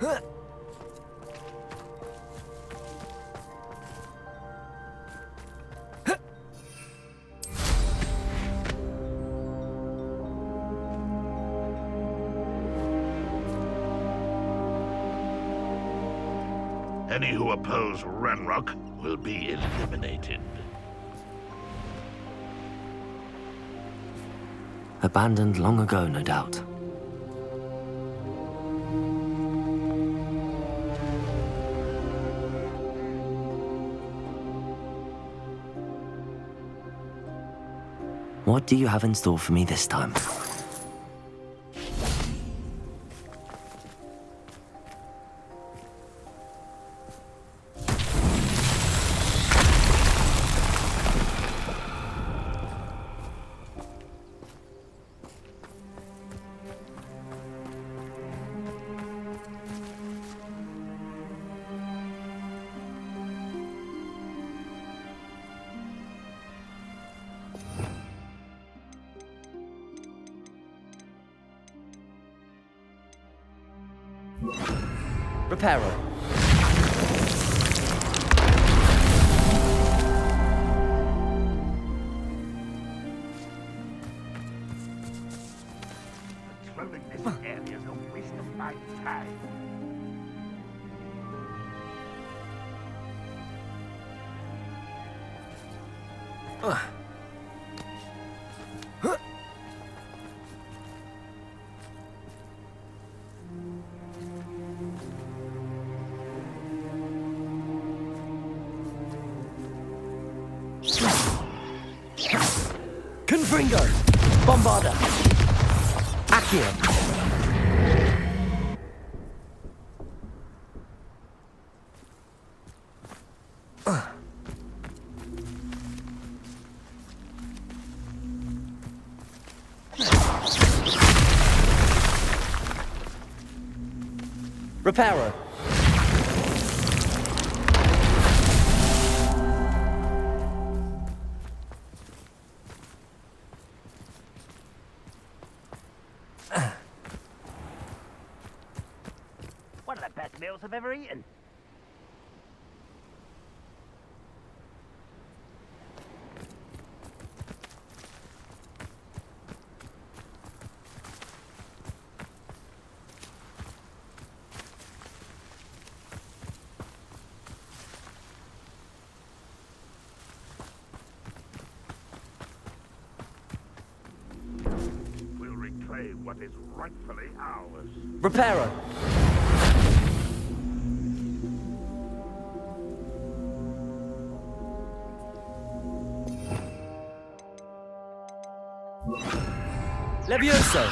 Any who oppose Ranrock will be eliminated. Abandoned long ago, no doubt. What do you have in store for me this time? Reparo. Patrolling this area is a waste of my time. Confringo. Bombarda. Accio. Reparo. One of the best meals I've ever eaten. We'll reclaim what is rightfully ours. Reparo. Levioso.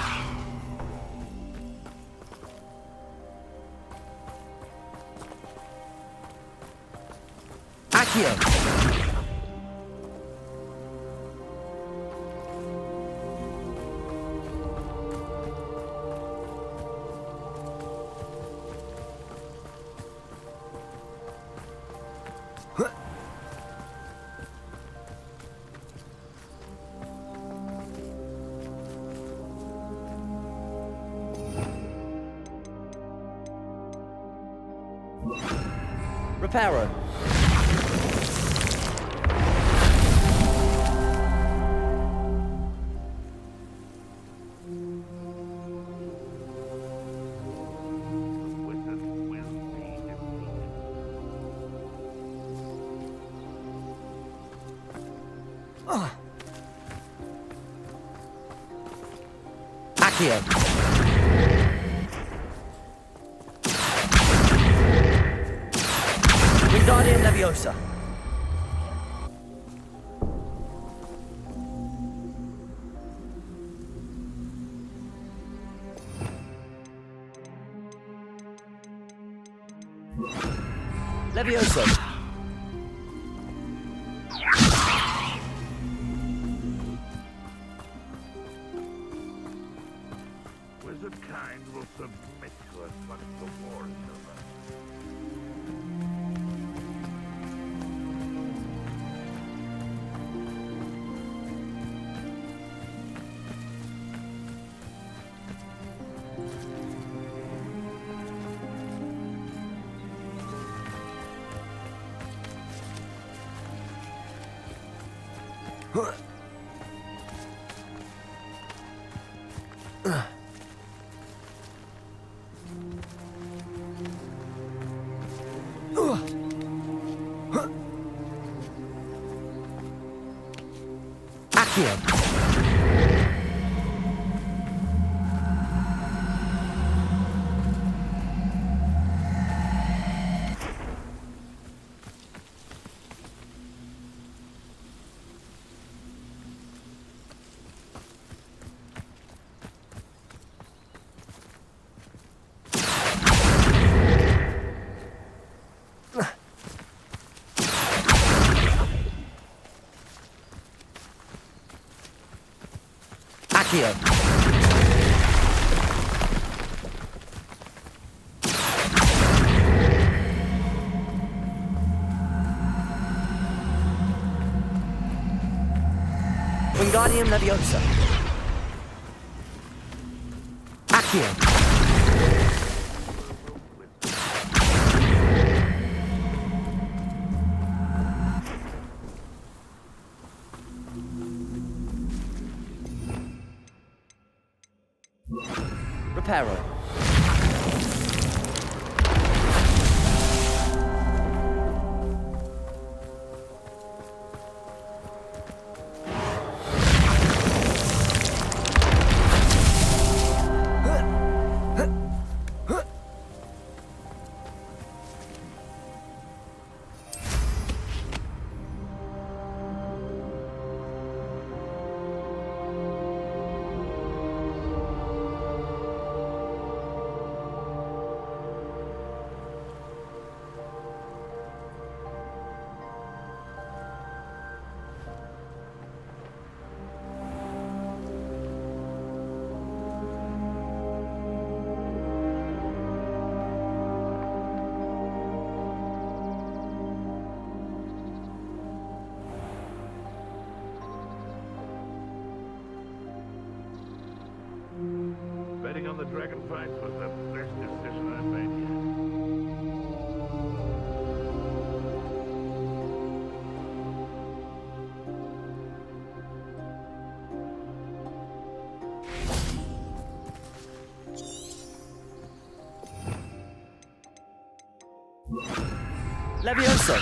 Accio. Reparo. Wizard will be defeated. Accio. Wingardium Leviosa. Levioso. Wizard kind will submit to us once the war is over. Accio. Accio. Wingardium Leviosa. Accio. Reparo. Betting on the dragon fight was the best decision I've made yet. Leviosa.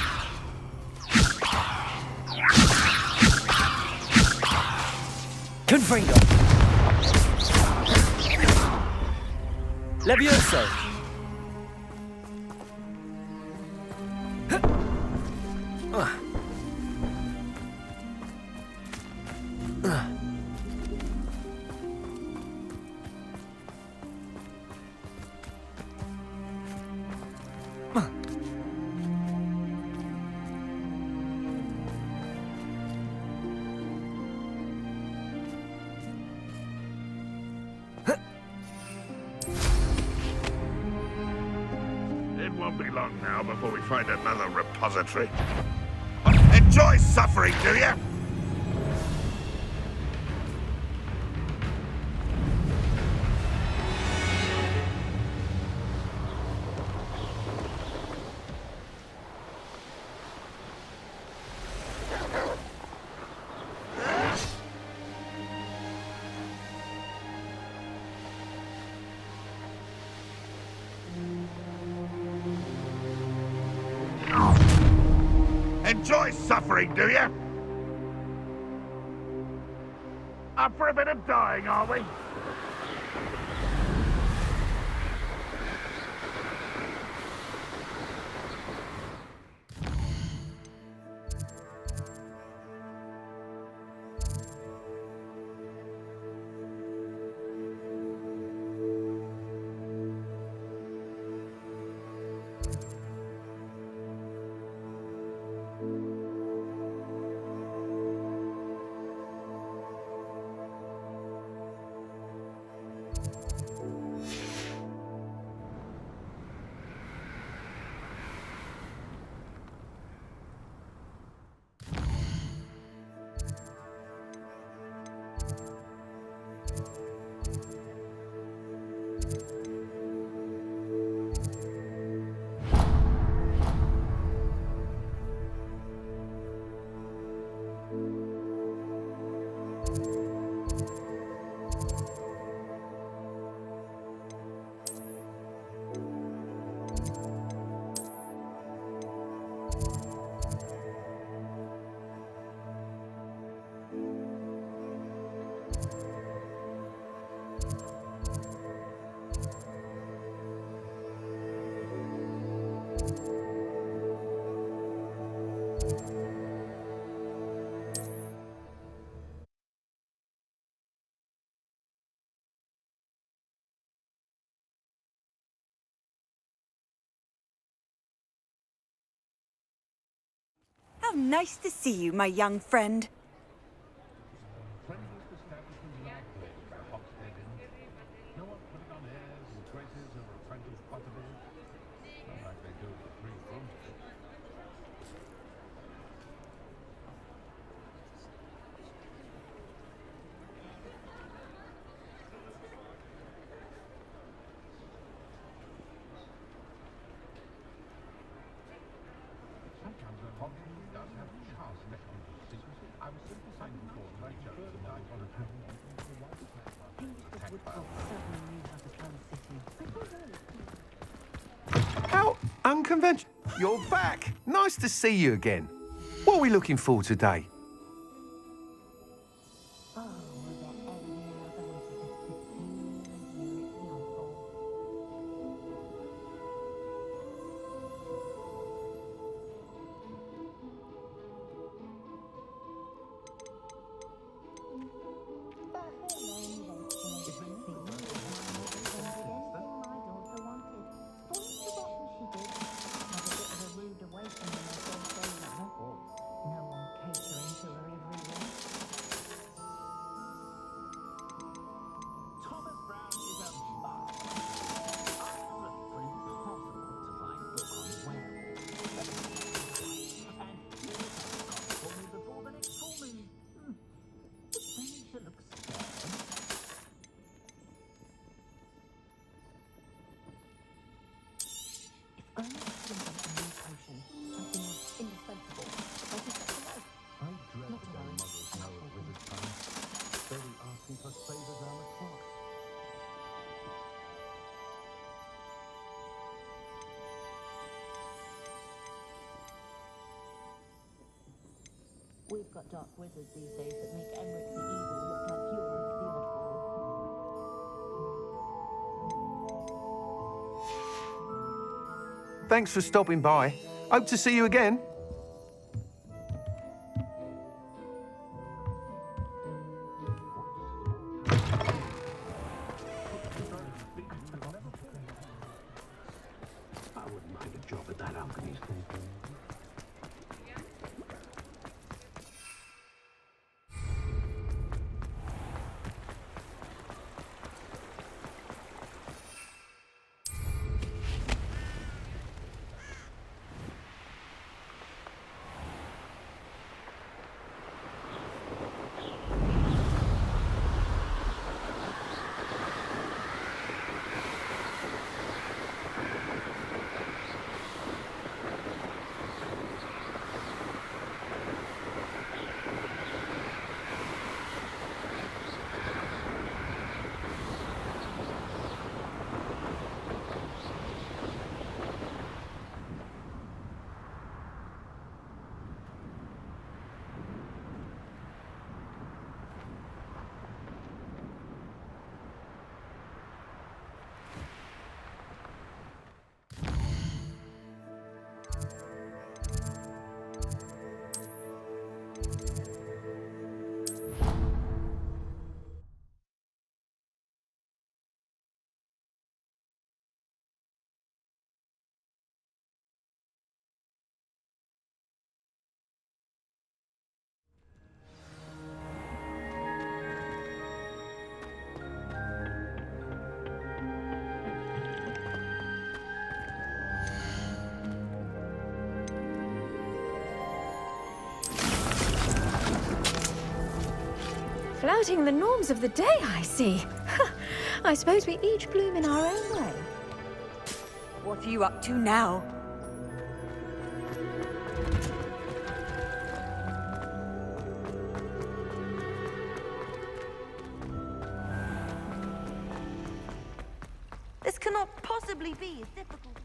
Confringo. Leviosa. It won't be long now before we find another repository. Enjoy suffering, do you? Enjoy suffering, do you? Up for a bit of dying, are we? How nice to see you, my young friend. How unconventional. You're back. Nice to see you again. What are we looking for today? We've got dark wizards these days that make Emmerich the Evil look like Ulrich the Oddball. Thanks for stopping by. Hope to see you again. I wouldn't mind a job at that alchemy school. Flouting the norms of the day, I see. I suppose we each bloom in our own way. What are you up to now? This cannot possibly be as difficult.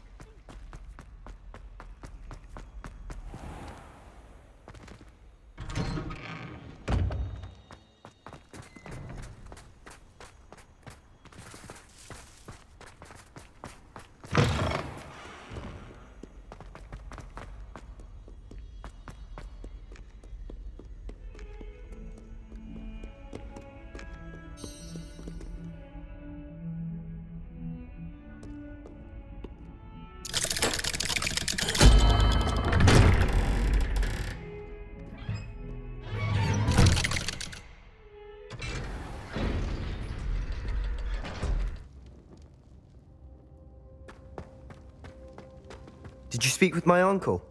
Did you speak with my uncle?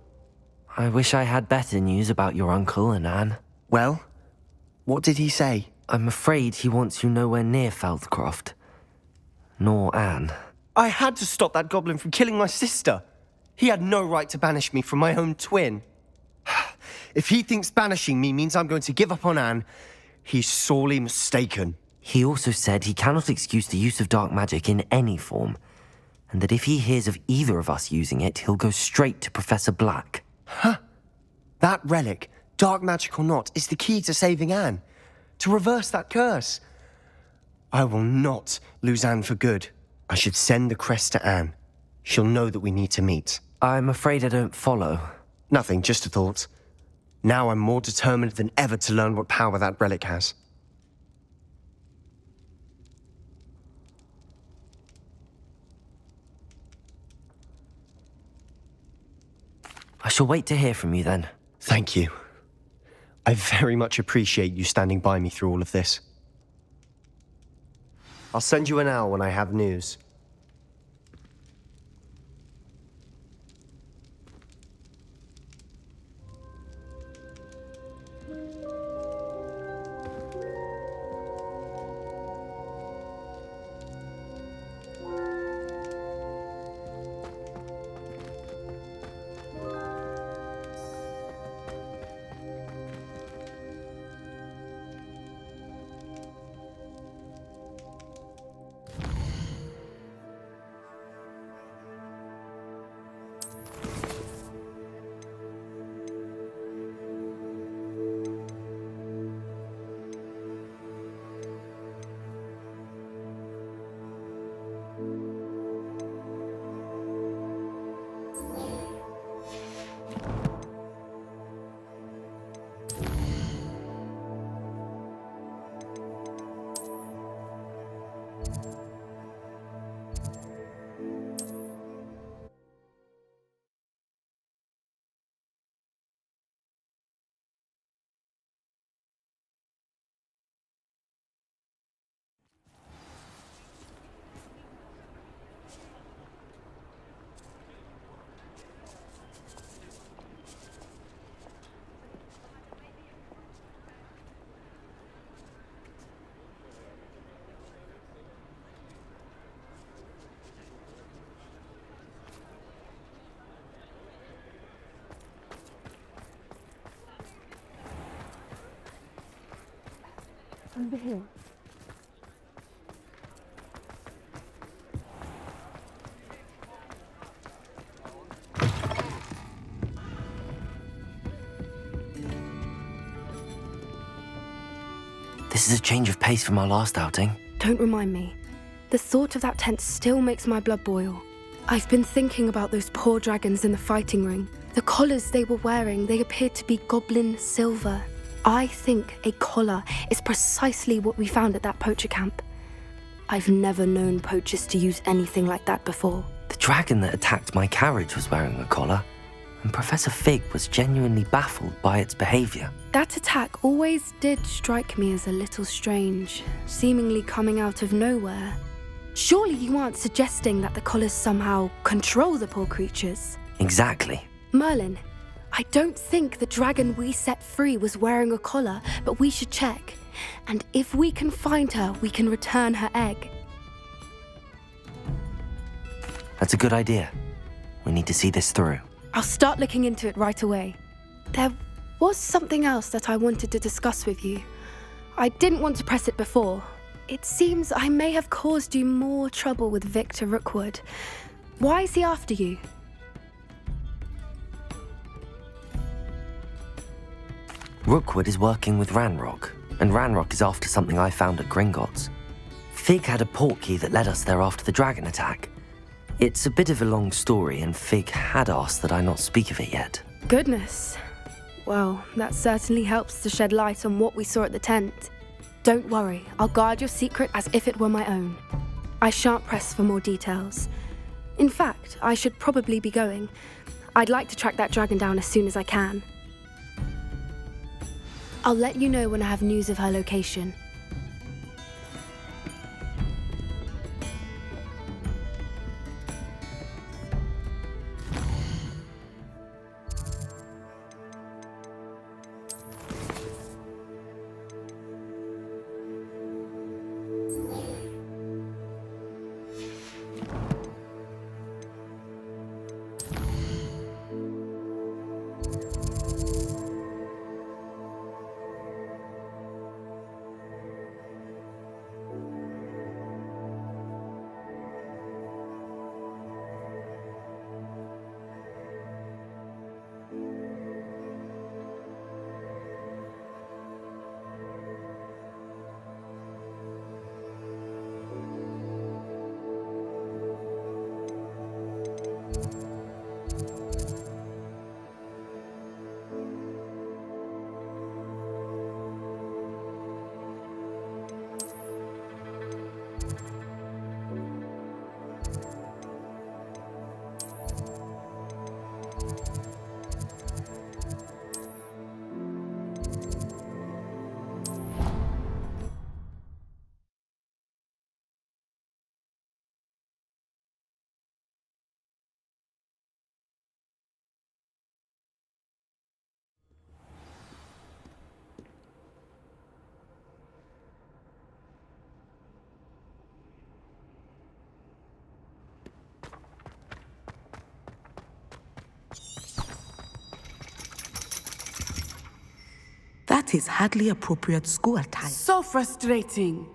I wish I had better news about your uncle and Anne. Well, what did he say? I'm afraid he wants you nowhere near Feldcroft. Nor Anne. I had to stop that goblin from killing my sister. He had no right to banish me from my own twin. If he thinks banishing me means I'm going to give up on Anne, he's sorely mistaken. He also said he cannot excuse the use of dark magic in any form, and that if he hears of either of us using it, he'll go straight to Professor Black. Huh? That relic, dark magic or not, is the key to saving Anne. To reverse that curse. I will not lose Anne for good. I should send the crest to Anne. She'll know that we need to meet. I'm afraid I don't follow. Nothing, just a thought. Now I'm more determined than ever to learn what power that relic has. I shall wait to hear from you then. Thank you. I very much appreciate you standing by me through all of this. I'll send you an owl when I have news. Over here. This is a change of pace from our last outing. Don't remind me. The thought of that tent still makes my blood boil. I've been thinking about those poor dragons in the fighting ring. The collars they were wearing, they appeared to be goblin silver. I think a collar is precisely what we found at that poacher camp. I've never known poachers to use anything like that before. The dragon that attacked my carriage was wearing a collar, and Professor Fig was genuinely baffled by its behavior. That attack always did strike me as a little strange, seemingly coming out of nowhere. Surely you aren't suggesting that the collars somehow control the poor creatures? Exactly. Merlin, I don't think the dragon we set free was wearing a collar, but we should check. And if we can find her, we can return her egg. That's a good idea. We need to see this through. I'll start looking into it right away. There was something else that I wanted to discuss with you. I didn't want to press it before. It seems I may have caused you more trouble with Victor Rookwood. Why is he after you? Rookwood is working with Ranrock, and Ranrock is after something I found at Gringotts. Fig had a portkey that led us there after the dragon attack. It's a bit of a long story, and Fig had asked that I not speak of it yet. Goodness. Well, that certainly helps to shed light on what we saw at the tent. Don't worry, I'll guard your secret as if it were my own. I shan't press for more details. In fact, I should probably be going. I'd like to track that dragon down as soon as I can. I'll let you know when I have news of her location. That is hardly appropriate school attire. So frustrating.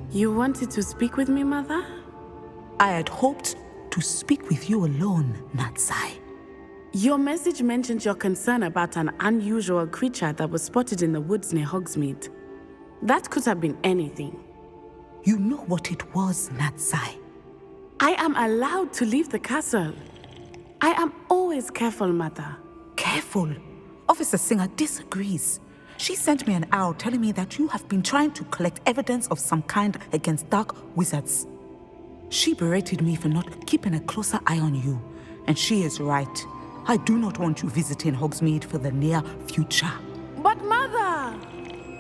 You wanted to speak with me, Mother? I had hoped to speak with you alone, Natsai. Your message mentioned your concern about an unusual creature that was spotted in the woods near Hogsmeade. That could have been anything. You know what it was, Natsai. I am allowed to leave the castle. I am always careful, Mother. Careful? Officer Singer disagrees. She sent me an owl telling me that you have been trying to collect evidence of some kind against dark wizards. She berated me for not keeping a closer eye on you, and she is right. I do not want you visiting Hogsmeade for the near future. But Mother!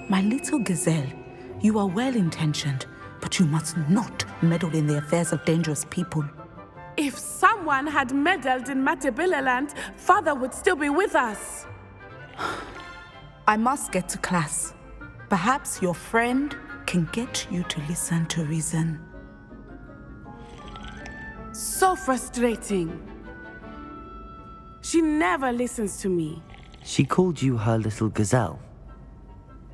My little gazelle, you are well-intentioned, but you must not meddle in the affairs of dangerous people. If someone had meddled in Matabeleland, Father would still be with us. I must get to class. Perhaps your friend can get you to listen to reason. So frustrating. She never listens to me. She called you her little gazelle.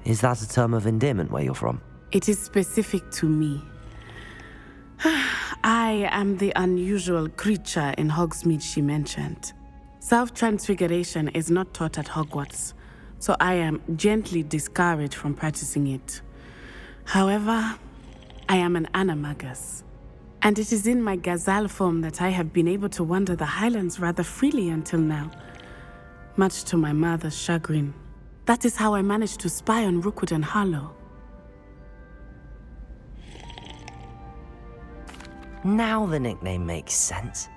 Is that a term of endearment where you're from? It is specific to me. I am the unusual creature in Hogsmeade she mentioned. Self-transfiguration is not taught at Hogwarts, so I am gently discouraged from practicing it. However, I am an animagus, and it is in my gazelle form that I have been able to wander the Highlands rather freely until now, much to my mother's chagrin. That is how I managed to spy on Rookwood and Harlow. Now the nickname makes sense.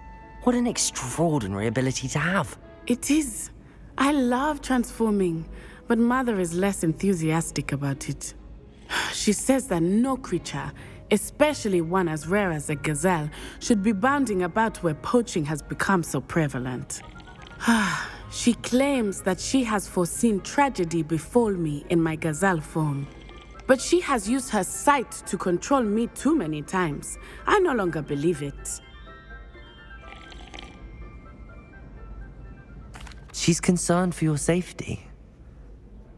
What an extraordinary ability to have. It is. I love transforming, but Mother is less enthusiastic about it. She says that no creature, especially one as rare as a gazelle, should be bounding about where poaching has become so prevalent. She claims that she has foreseen tragedy befall me in my gazelle form. But she has used her sight to control me too many times. I no longer believe it. She's concerned for your safety.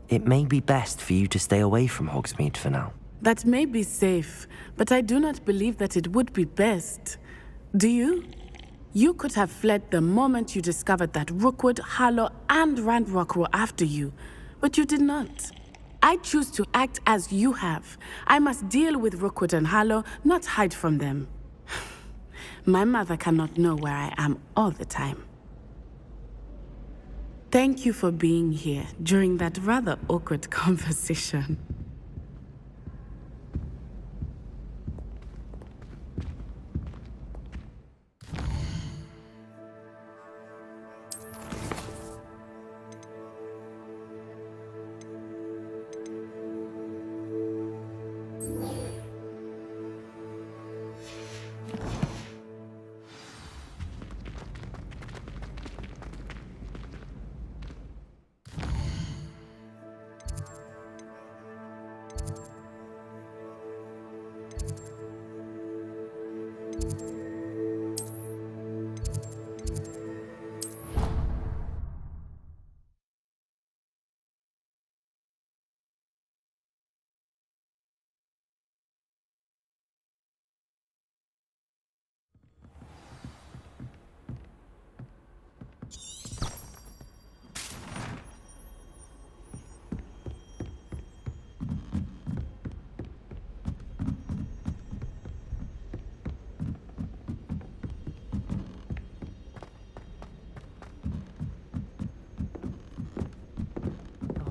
It may be best for you to stay away from Hogsmeade for now. That may be safe, but I do not believe that it would be best. Do you? You could have fled the moment you discovered that Rookwood, Harlow, and Ranrock were after you, but you did not. I choose to act as you have. I must deal with Rookwood and Harlow, not hide from them. My mother cannot know where I am all the time. Thank you for being here during that rather awkward conversation.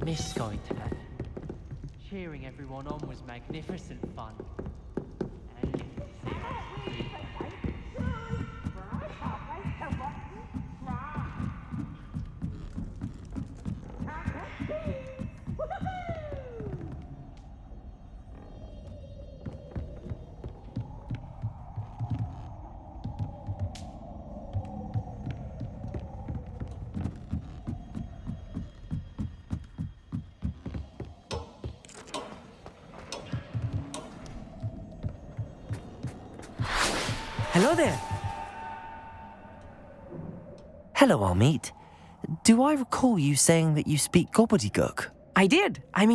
I missed going today. Cheering everyone on was magnificent fun. And Hello there. Hello, Amit. Do I recall you saying that you speak gobbledygook? I did. I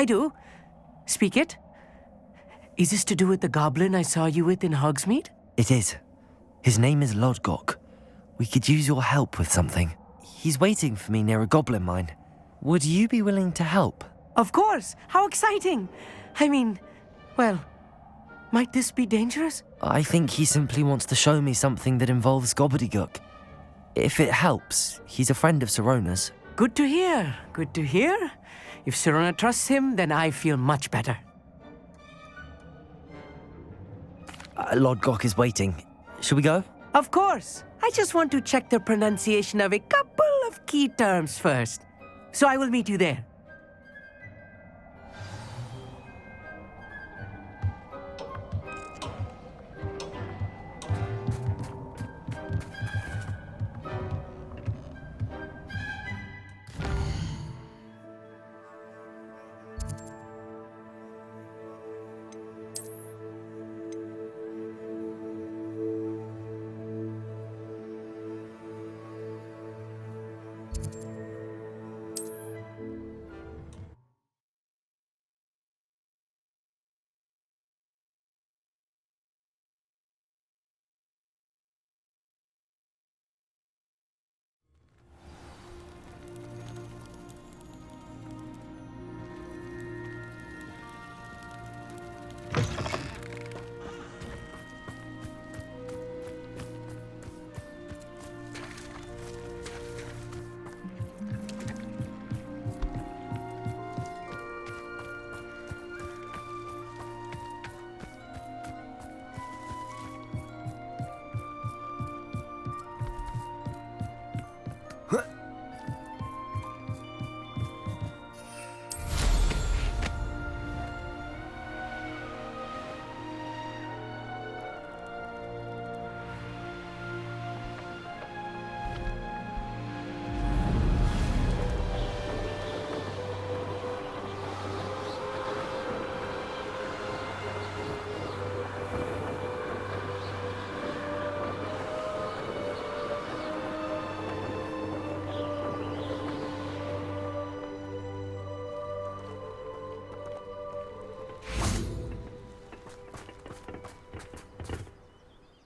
do. Speak it. Is this to do with the goblin I saw you with in Hogsmeade? It is. His name is Lodgok. We could use your help with something. He's waiting for me near a goblin mine. Would you be willing to help? Of course. How exciting. Well, might this be dangerous? I think he simply wants to show me something that involves gobbledygook. If it helps, he's a friend of Sirona's. Good to hear. Good to hear. If Sirona trusts him, then I feel much better. Lodgok is waiting. Shall we go? Of course. I just want to check the pronunciation of a couple of key terms first. So I will meet you there.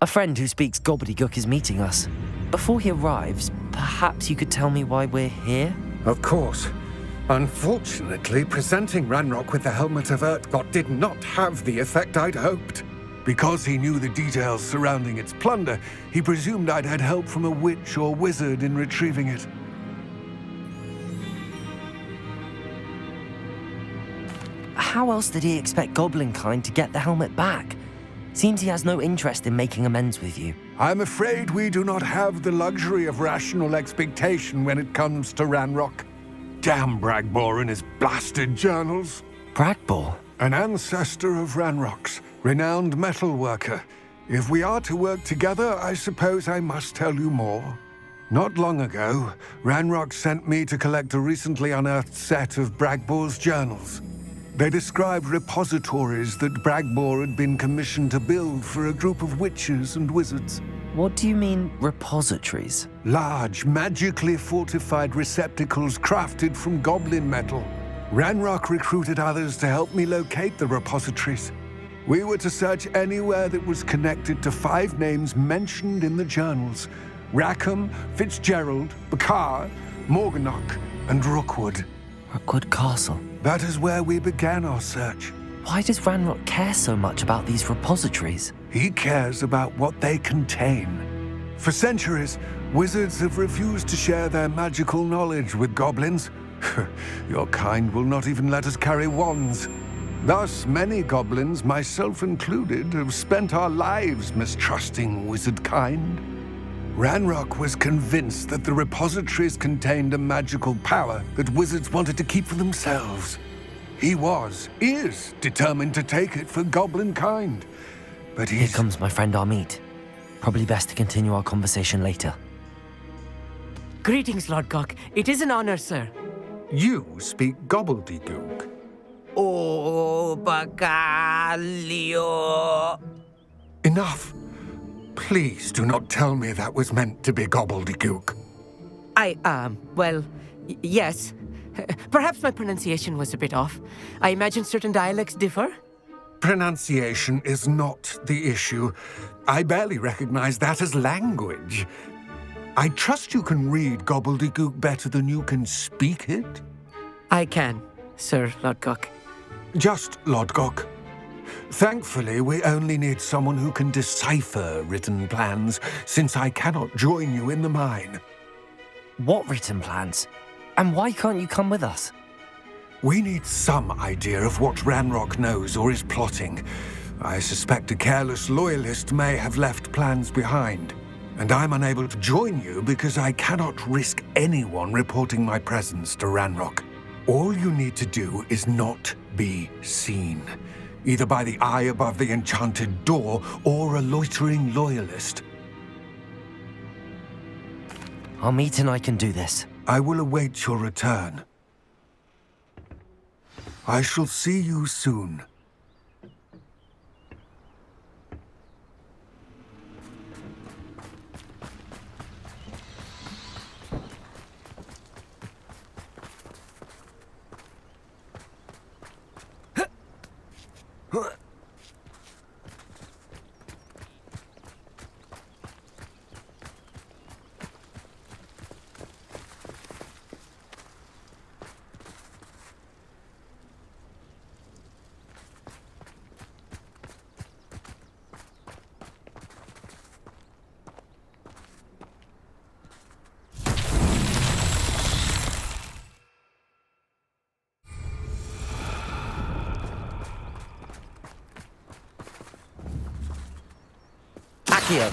A friend who speaks gobbledygook is meeting us. Before he arrives, perhaps you could tell me why we're here? Of course. Unfortunately, presenting Ranrock with the Helmet of Urtkot did not have the effect I'd hoped. Because he knew the details surrounding its plunder, he presumed I'd had help from a witch or wizard in retrieving it. How else did he expect Goblinkind to get the helmet back? Seems he has no interest in making amends with you. I'm afraid we do not have the luxury of rational expectation when it comes to Ranrock. Damn Bragbor and his blasted journals. Bragbor? An ancestor of Ranrock's, renowned metalworker. If we are to work together, I suppose I must tell you more. Not long ago, Ranrock sent me to collect a recently unearthed set of Bragbor's journals. They described repositories that Bragbor had been commissioned to build for a group of witches and wizards. What do you mean, repositories? Large, magically fortified receptacles crafted from goblin metal. Ranrock recruited others to help me locate the repositories. We were to search anywhere that was connected to 5 names mentioned in the journals: Rackham, Fitzgerald, Bakar, Morganach, and Rookwood. Rookwood Castle. That is where we began our search. Why does Ranrock care so much about these repositories? He cares about what they contain. For centuries, wizards have refused to share their magical knowledge with goblins. Your kind will not even let us carry wands. Thus, many goblins, myself included, have spent our lives mistrusting wizard kind. Ranrock was convinced that the repositories contained a magical power that wizards wanted to keep for themselves. He is determined to take it for goblin kind. But Here comes my friend Amit. Probably best to continue our conversation later. Greetings, Lord Cock. It is an honor, sir. You speak gobbledygook. Oh, Bacalio. Enough. Please do not tell me that was meant to be gobbledygook. Yes. Perhaps my pronunciation was a bit off. I imagine certain dialects differ. Pronunciation is not the issue. I barely recognize that as language. I trust you can read gobbledygook better than you can speak it? I can, Sir Lodgok. Just Lodgok. Thankfully, we only need someone who can decipher written plans, since I cannot join you in the mine. What written plans? And why can't you come with us? We need some idea of what Ranrock knows or is plotting. I suspect a careless loyalist may have left plans behind. And I'm unable to join you because I cannot risk anyone reporting my presence to Ranrock. All you need to do is not be seen, either by the eye above the enchanted door or a loitering loyalist. Armit and I can do this. I will await your return. I shall see you soon. Accio.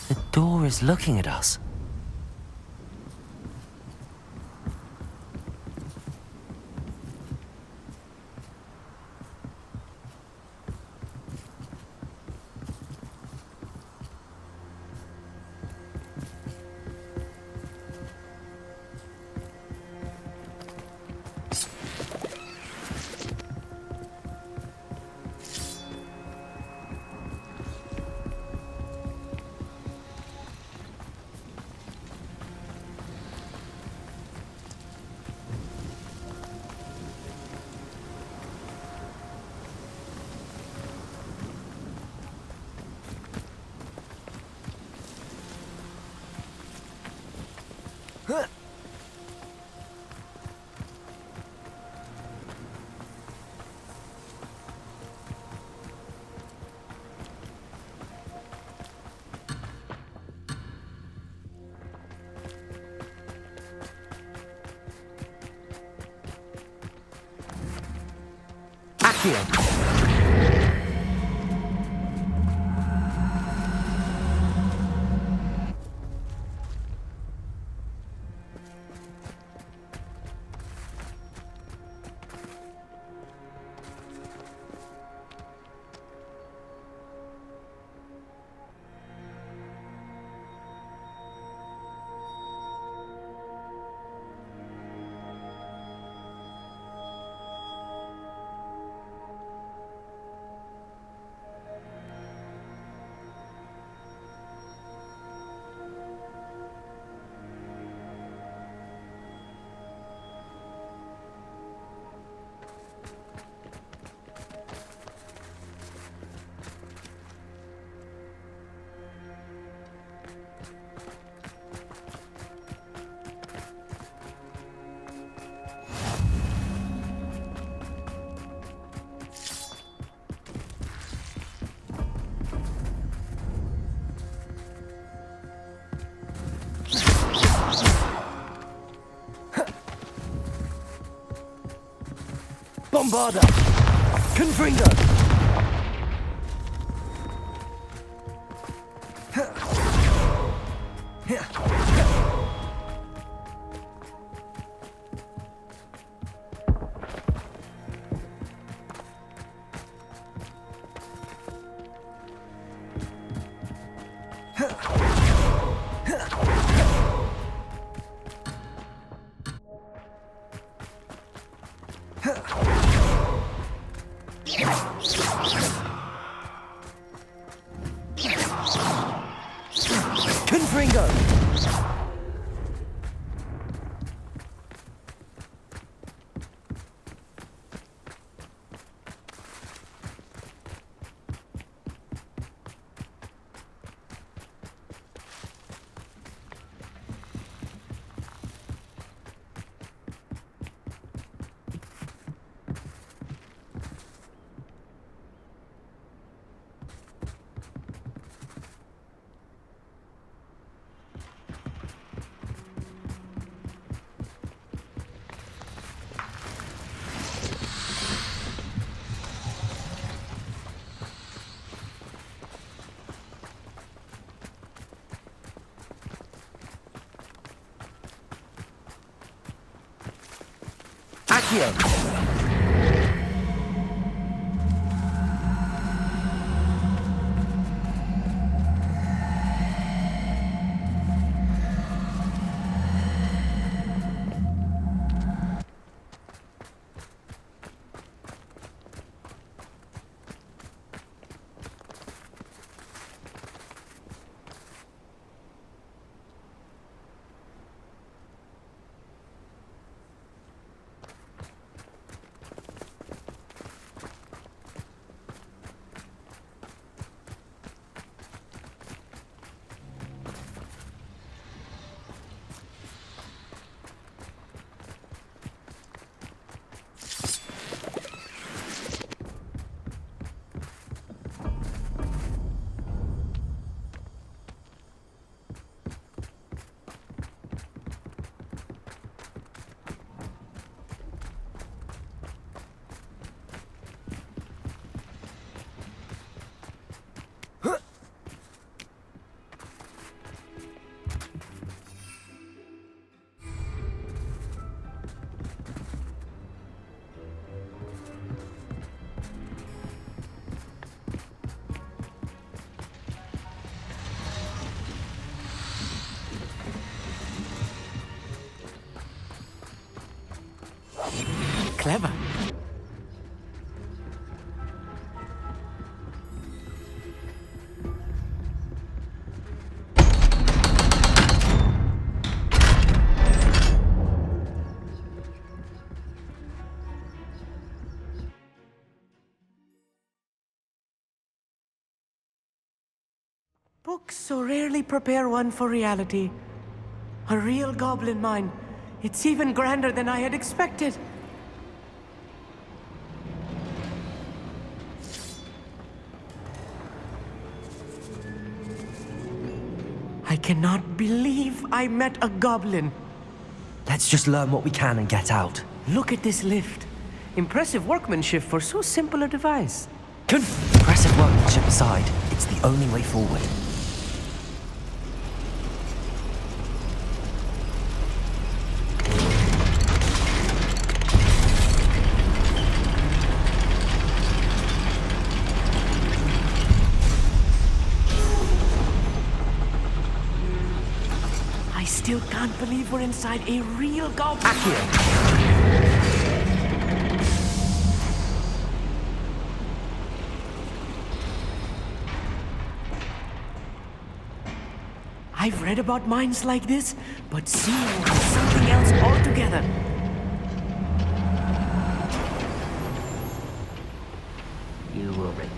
The door is looking at us. Accio. Bombarder! Confringo! Confringo! Accio! Clever. Books so rarely prepare one for reality. A real goblin mine. It's even grander than I had expected. I cannot believe I met a goblin. Let's just learn what we can and get out. Look at this lift. Impressive workmanship for so simple a device. Impressive workmanship aside, it's the only way forward. I still can't believe we're inside a real goblin. I've read about mines like this, but seeing one is something else altogether. You will regret.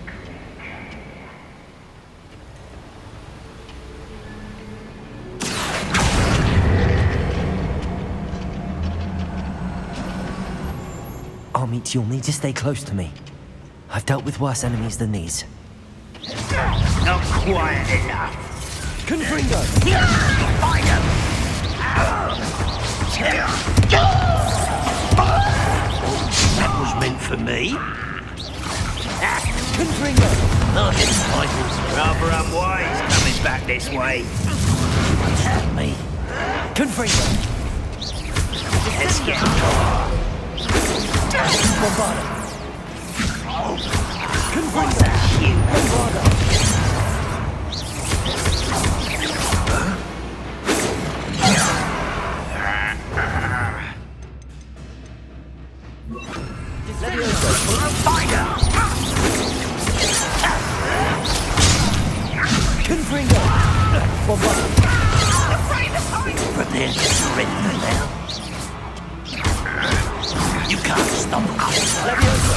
Armit, you'll need to stay close to me. I've dealt with worse enemies than these. Not quiet enough. Confringo! Find him! That was meant for me. Confringo! Nice titles. Rather unwise coming back this way. What's that me? Confringo! Let's get Bombardo! Confringo! You Bombardo! Fire! Confringo! Bombardo! Prepare to surrender now. You can't stop us. Leviosa!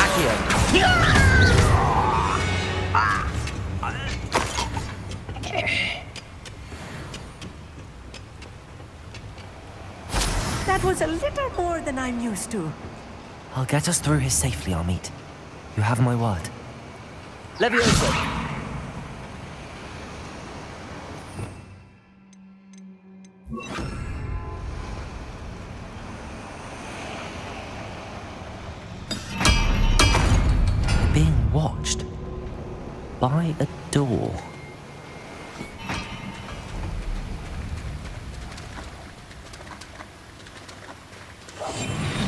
Accio! That was a little more than I'm used to. I'll get us through here safely, Amit. You have my word. Leviosa! We're being watched. By a door.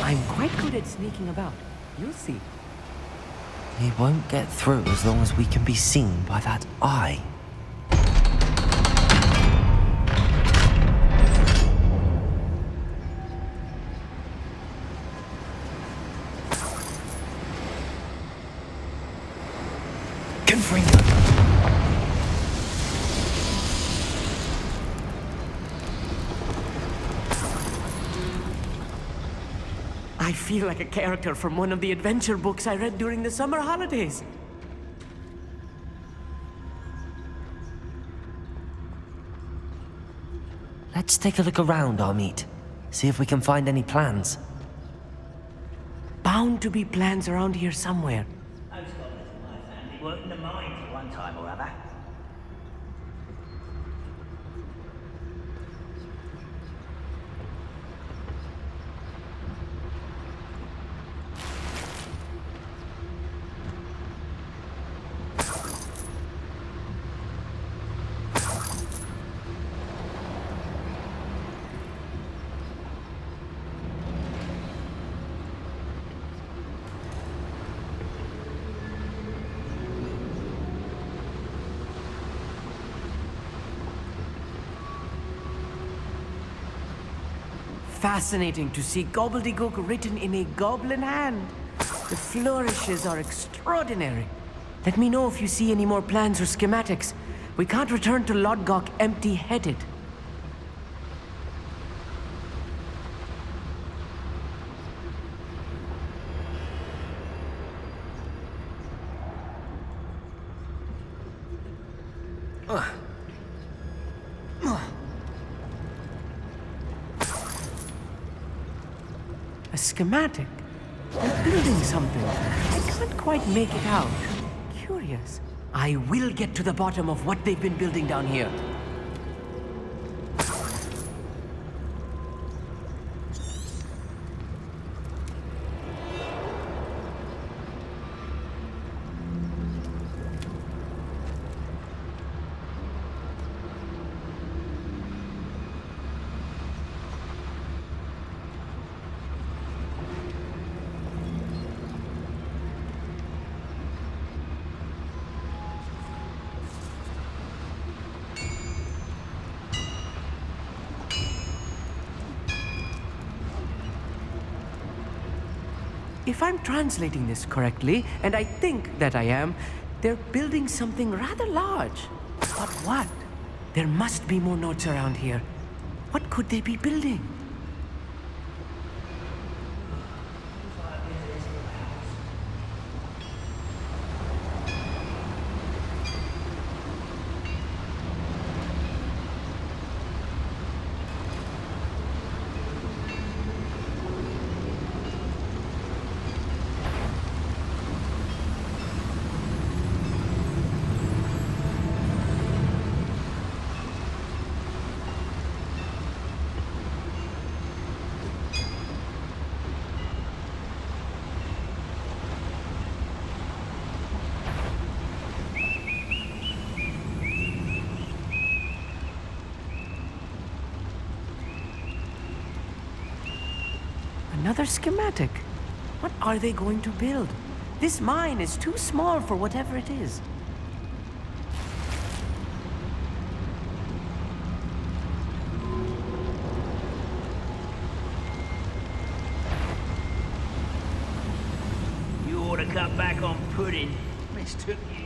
I'm quite good at sneaking about. You'll see. We won't get through as long as we can be seen by that eye. Confringo! I feel like a character from one of the adventure books I read during the summer holidays. Let's take a look around, Amit. See if we can find any plans. Bound to be plans around here somewhere. I've got my family working the mines at one time or other. Fascinating to see gobbledygook written in a goblin hand. The flourishes are extraordinary. Let me know if you see any more plans or schematics. We can't return to Lodgok empty-headed. A schematic? They're building something. I can't quite make it out. Curious. I will get to the bottom of what they've been building down here. If I'm translating this correctly, and I think that I am, they're building something rather large. But what? There must be more notes around here. What could they be building? Another schematic. What are they going to build? This mine is too small for whatever it is. You ought to cut back on pudding. Mistook you.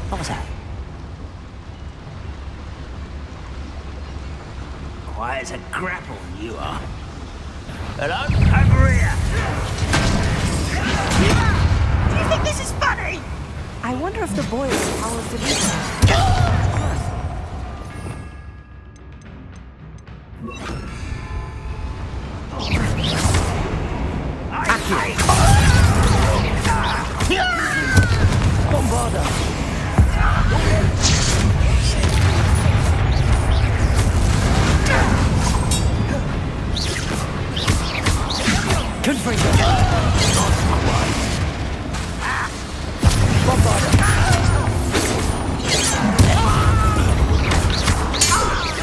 What was that? Quiet as a grapple, you are. Hello? Over here! Do you think this is funny? I wonder if the boy has powers to do Bombarda! Confringo! Bombarda!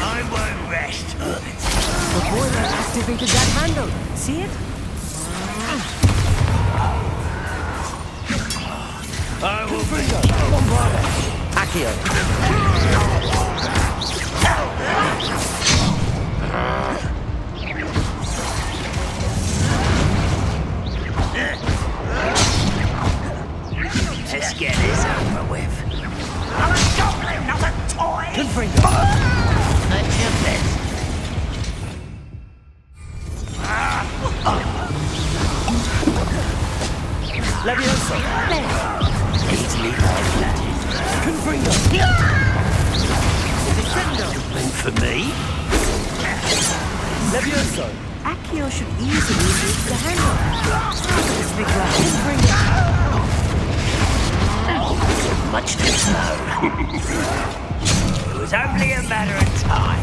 I won't rest. The boiler activated that handle. See it? I will Confringo! Bombarda! Accio! Let's get this over with. I'm a goblin, not a toy! Confringo! At your best. Levioso! Easily like that. Confringo! Defendo! Meant for me? Levioso! Accio should easily reach the handle. This big rock. Confringo! Much too slow. It was only a matter of time.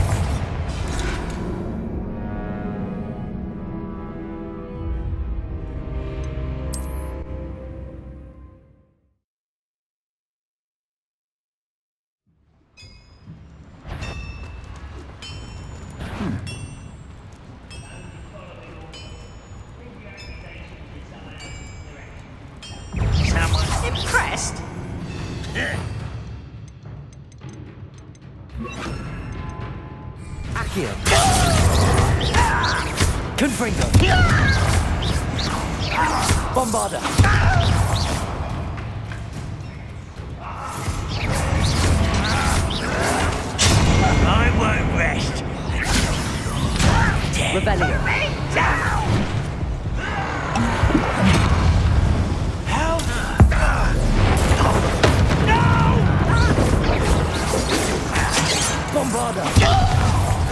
Someone's Impressed? Accio! Confringo! Bombarda! I won't rest. Revelio! Bombarda!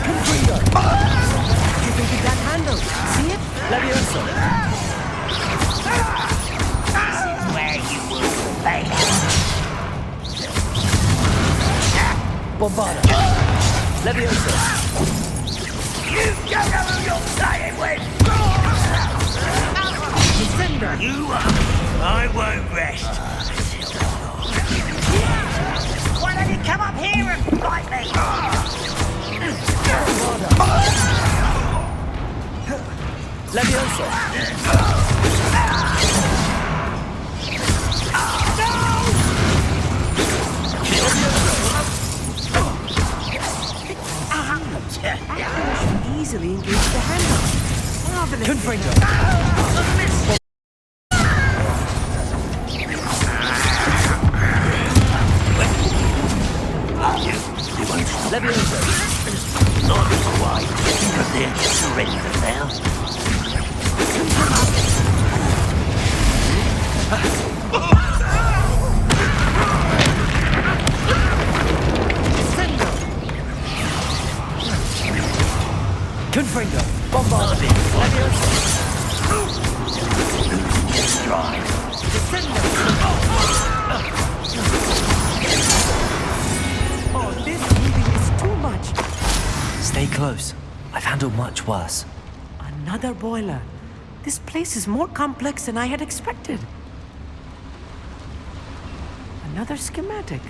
Confringo! Activated that handle. See it? Levioso! This is where you will fail. Bombarda! Levioso! You don't know who you're playing with! Defender! You I won't rest. Why don't you come up here and fight me? Levioso! Accio should easily engage the handle. Confringo! Leviosa! Not quite prepared to surrender now. Confringo! Bombard! Leviosa! Stride. Oh, this moving is too much. Stay close. I've handled much worse. Another boiler. This place is more complex than I had expected. Another schematic.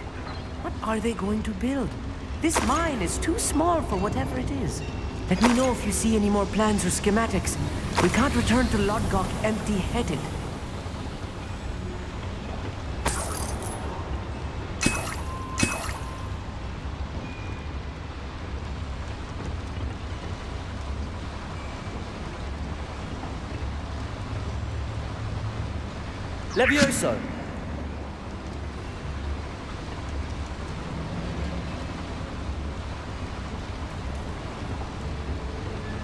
What are they going to build? This mine is too small for whatever it is. Let me know if you see any more plans or schematics. We can't return to Lodgok empty-headed. Levioso!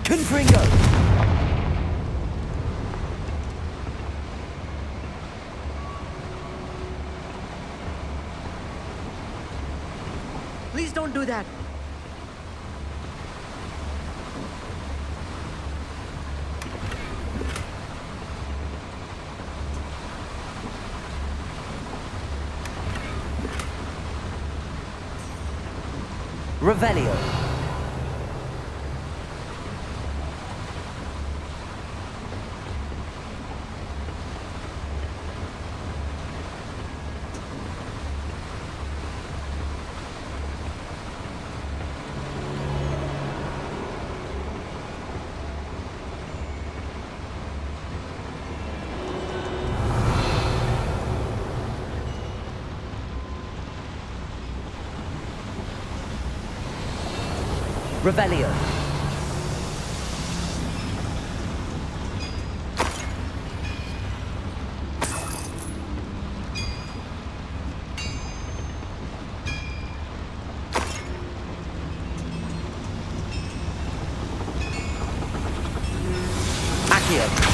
Confringo! Please don't do that. Revelio. Revelio. Accio.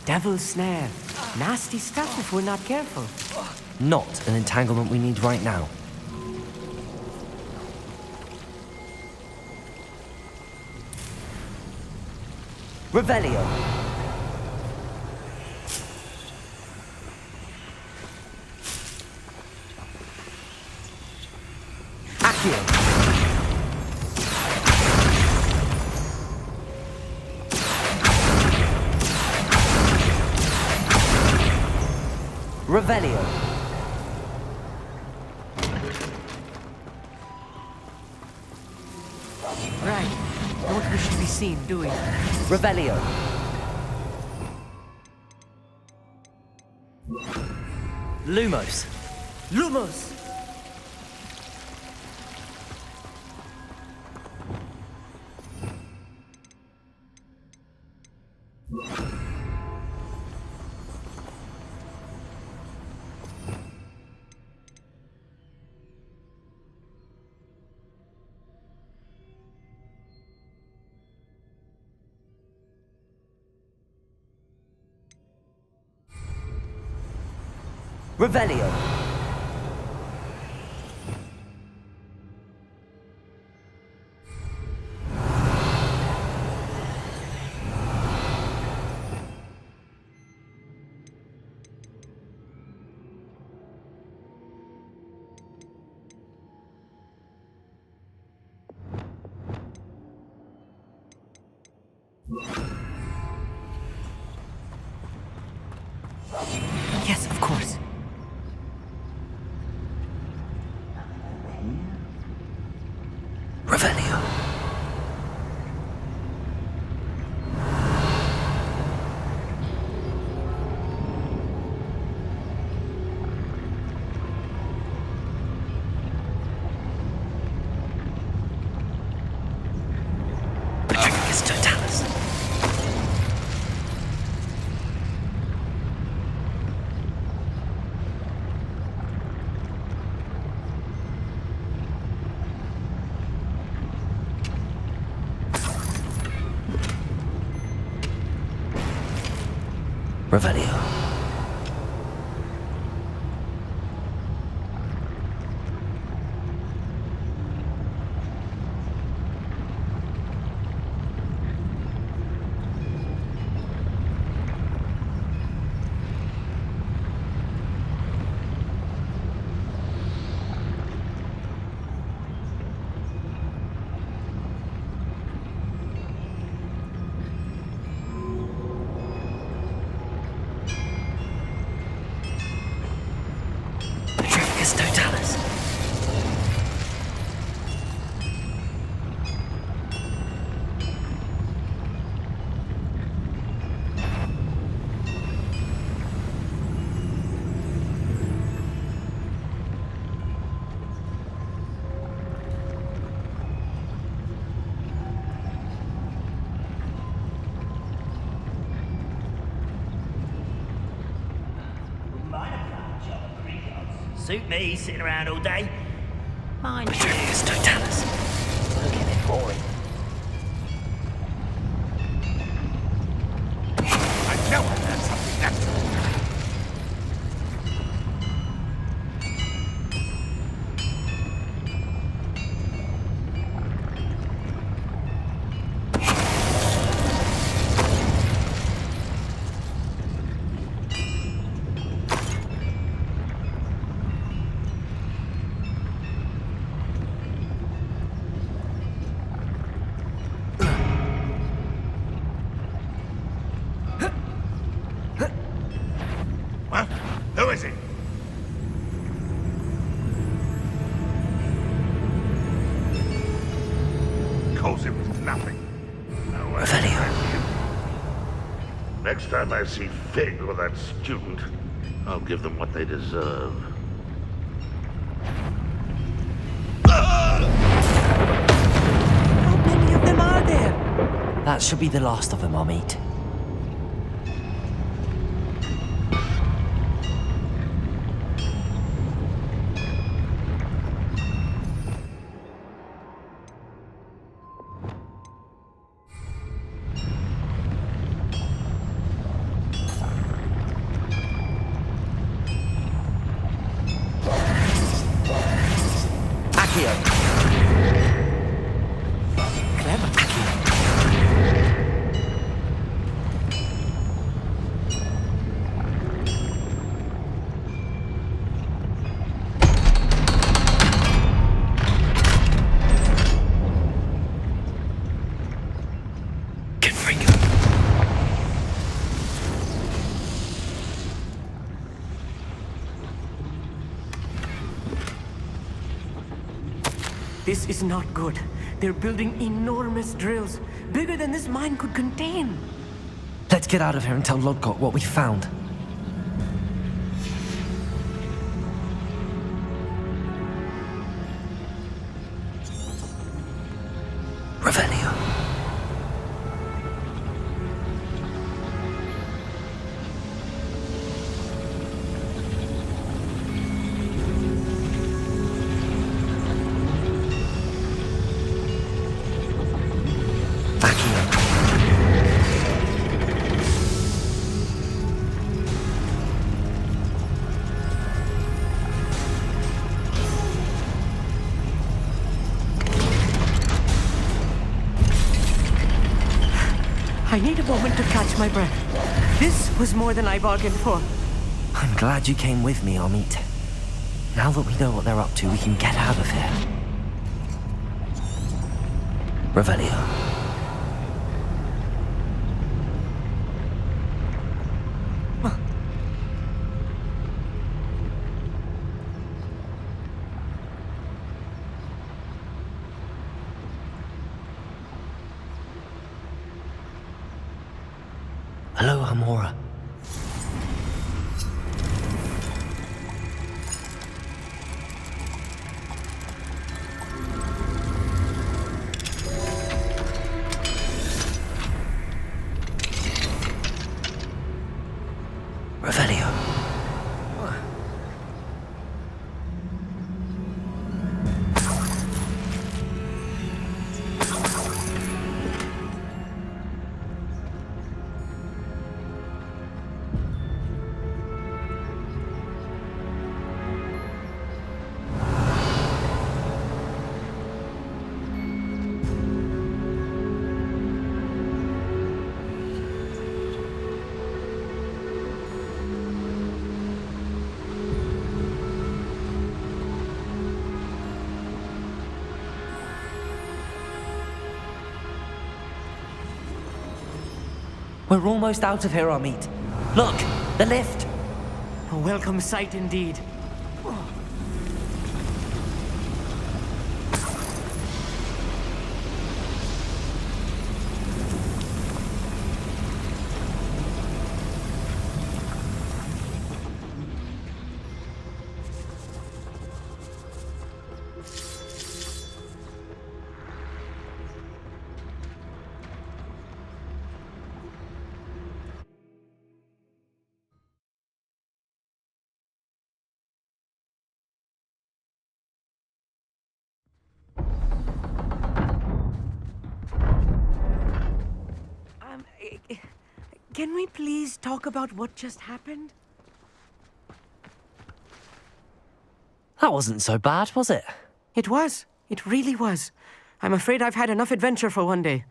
Devil's snare. Nasty stuff if we're not careful. Not an entanglement we need right now. Revelio. Accio. Revelio. Right. Don't wish to be seen, do we? Revelio. Lumos. Lumos! Revelio. Revelio. Totalis. Suit me, sitting around all day. Mind you, Totalis. look at it boring. I know I learned something natural. What? Who is he? Calls him nothing. No way. Next time I see Fig or that student, I'll give them what they deserve. How many of them are there? That should be the last of them I'll meet. This is not good. They're building enormous drills, bigger than this mine could contain. Let's get out of here and tell Lodgott what we found. Revelio. I need a moment to catch my breath. This was more than I bargained for. I'm glad you came with me, Amit. Now that we know what they're up to, we can get out of here. Revelio. Hello, Amora. Revelio. We're almost out of here, Amit. Look, the lift. A welcome sight indeed. Can we please talk about what just happened? That wasn't so bad, was it? It was. It really was. I'm afraid I've had enough adventure for one day.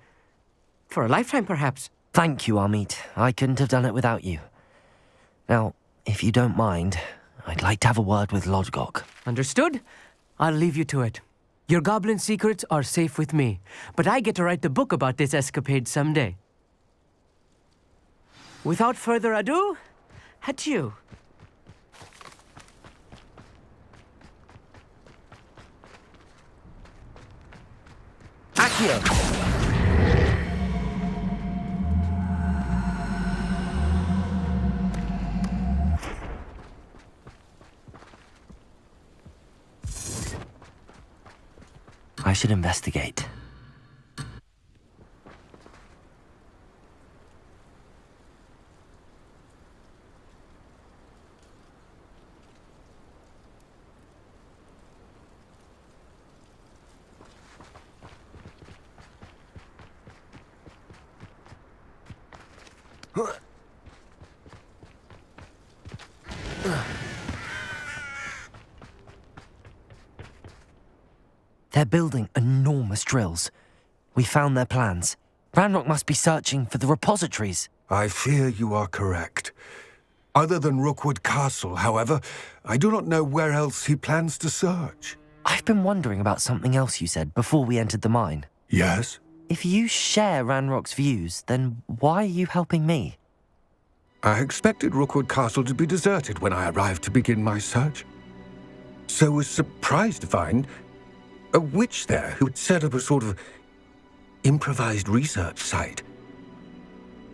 For a lifetime, perhaps. Thank you, Amit. I couldn't have done it without you. Now, if you don't mind, I'd like to have a word with Lodgok. Understood? I'll leave you to it. Your goblin secrets are safe with me, but I get to write the book about this escapade someday. Without further ado, adieu. Accio! I should investigate. They're building enormous drills. We found their plans. Ranrock must be searching for the repositories. I fear you are correct. Other than Rookwood Castle, however, I do not know where else he plans to search. I've been wondering about something else you said before we entered the mine. Yes? If you share Ranrock's views, then why are you helping me? I expected Rookwood Castle to be deserted when I arrived to begin my search. So was surprised to find a witch there who had set up a sort of improvised research site.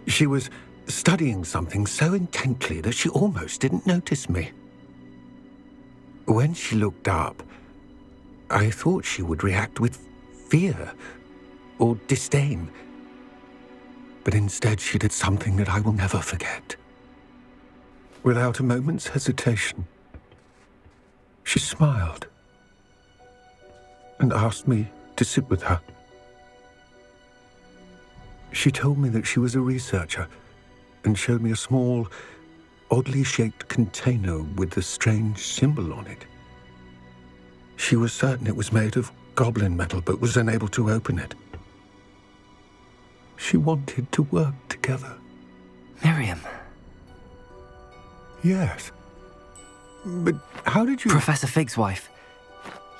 She was studying something so intently that she almost didn't notice me. When she looked up, I thought she would react with fear or disdain. But instead she did something that I will never forget. Without a moment's hesitation, she smiled and asked me to sit with her. She told me that she was a researcher and showed me a small, oddly shaped container with a strange symbol on it. She was certain it was made of goblin metal, but was unable to open it. She wanted to work together. Miriam. Yes. But how did you... Professor Fig's wife.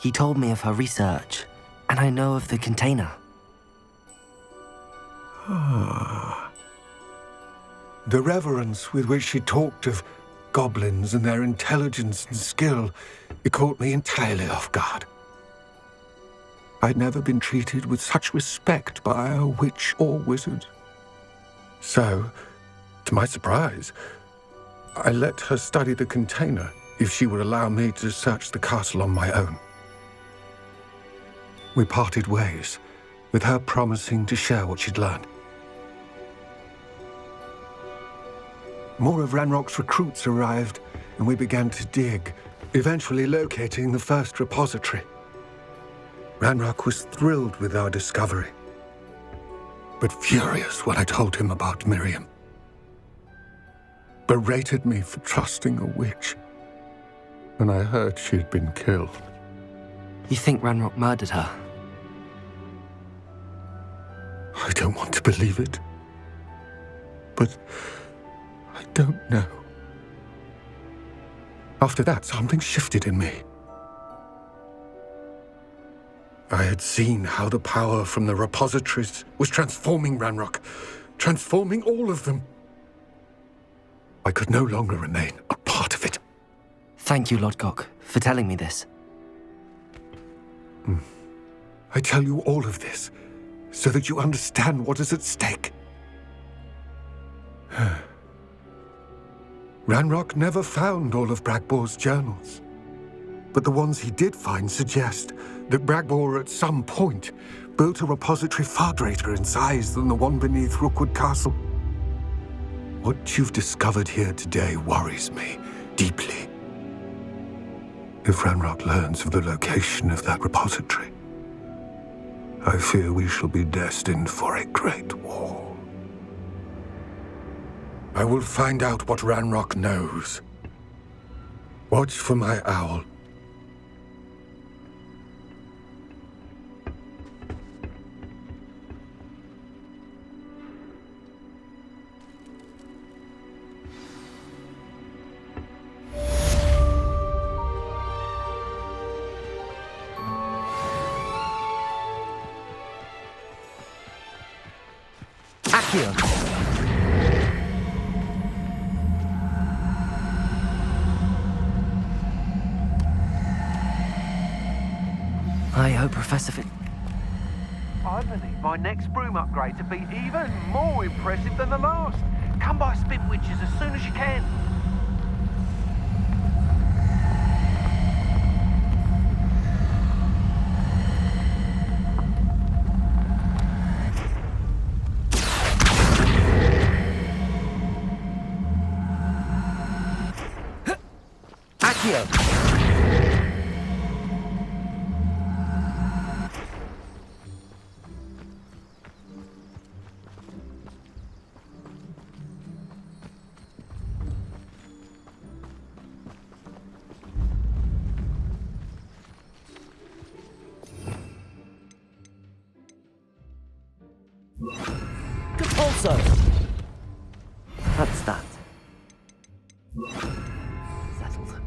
He told me of her research, and I know of the container. Ah. The reverence with which she talked of goblins and their intelligence and skill, it caught me entirely off guard. I'd never been treated with such respect by a witch or wizard. So, to my surprise, I let her study the container if she would allow me to search the castle on my own. We parted ways, with her promising to share what she'd learned. More of Ranrock's recruits arrived, and we began to dig, eventually locating the first repository. Ranrock was thrilled with our discovery, but furious when I told him about Miriam. Berated me for trusting a witch, and I heard she'd been killed. You think Ranrock murdered her? I don't want to believe it, but I don't know. After that, something shifted in me. I had seen how the power from the repositories was transforming Ranrock, transforming all of them. I could no longer remain a part of it. Thank you, Lodgok, for telling me this. I tell you all of this so that you understand what is at stake. Ranrock never found all of Bragbor's journals, but the ones he did find suggest that Bragbor at some point built a repository far greater in size than the one beneath Rookwood Castle. What you've discovered here today worries me deeply. If Ranrock learns of the location of that repository, I fear we shall be destined for a great war. I will find out what Ranrock knows. Watch for my owl. I hope Professor Fin... I believe my next broom upgrade to be even more impressive than the last. Come by Spin Witches as soon as you can. Accio! Also, That's that. Settled.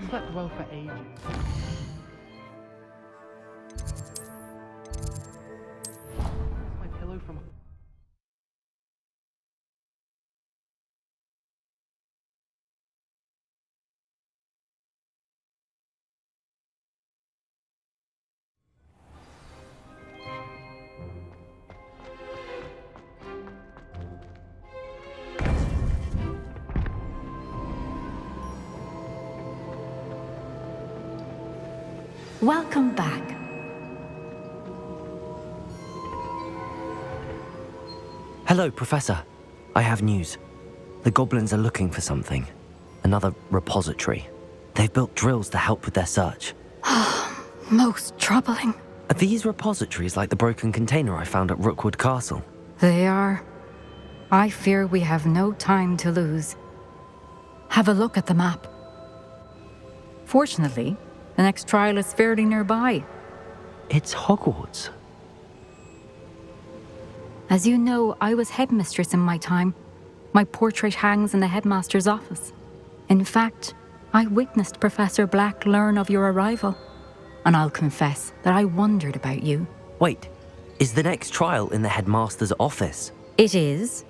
haven't slept well for ages. My pillow from... Welcome back. Hello, Professor. I have news. The goblins are looking for something. Another repository. They've built drills to help with their search. Most troubling. Are these repositories like the broken container I found at Rookwood Castle? They are. I fear we have no time to lose. Have a look at the map. Fortunately, the next trial is fairly nearby. It's Hogwarts. As you know, I was headmistress in my time. My portrait hangs in the headmaster's office. In fact, I witnessed Professor Black learn of your arrival. And I'll confess that I wondered about you. Wait, is the next trial in the headmaster's office? It is.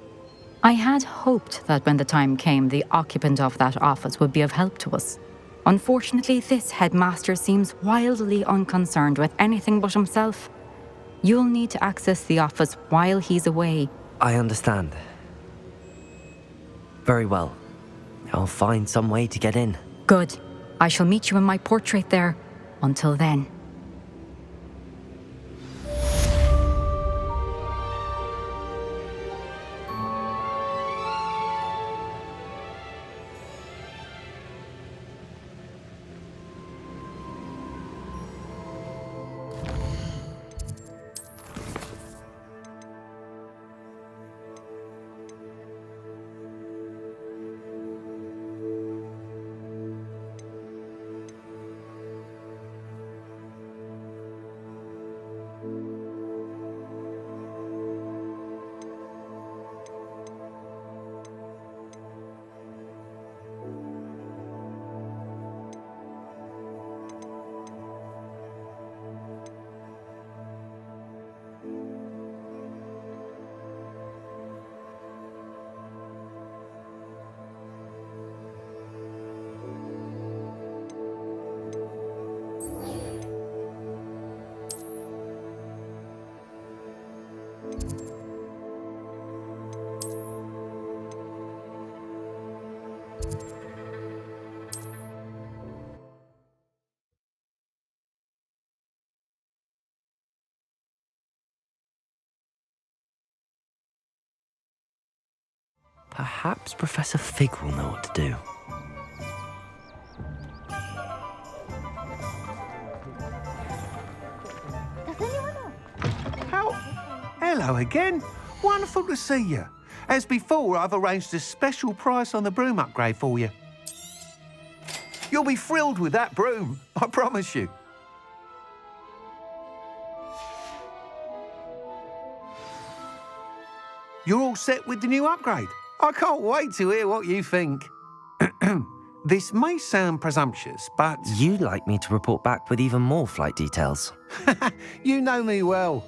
I had hoped that when the time came, the occupant of that office would be of help to us. Unfortunately, this headmaster seems wildly unconcerned with anything but himself. You'll need to access the office while he's away. I understand. Very well. I'll find some way to get in. Good. I shall meet you in my portrait there. Until then. Perhaps Professor Fig will know what to do. Hello again. Wonderful to see you. As before, I've arranged a special price on the broom upgrade for you. You'll be thrilled with that broom, I promise you. You're all set with the new upgrade. I can't wait to hear what you think. This may sound presumptuous, but... You'd like me to report back with even more flight details. You know me well.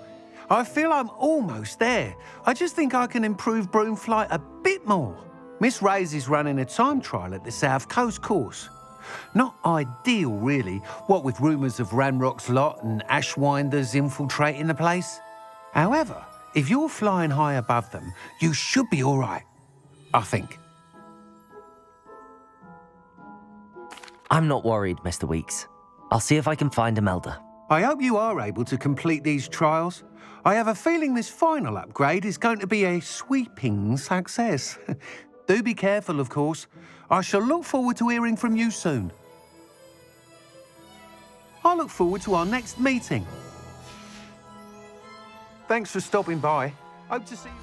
I feel I'm almost there. I just think I can improve broom flight a bit more. Miss Ray's is running a time trial at the South Coast course. Not ideal, really, what with rumours of Ranrock's lot and Ashwinders infiltrating the place. However, if you're flying high above them, you should be all right, I think. I'm not worried, Mr. Weeks. I'll see if I can find Imelda. I hope you are able to complete these trials. I have a feeling this final upgrade is going to be a sweeping success. Do be careful, of course. I shall look forward to hearing from you soon. I look forward to our next meeting. Thanks for stopping by. Hope to see you.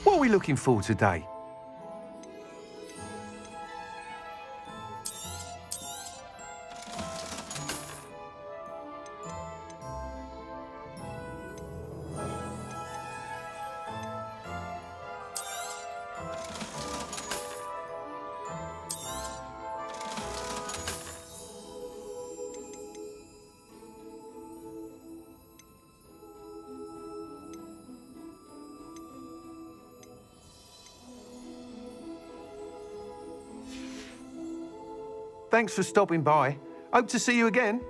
What are we looking for today? Thanks for stopping by. Hope to see you again.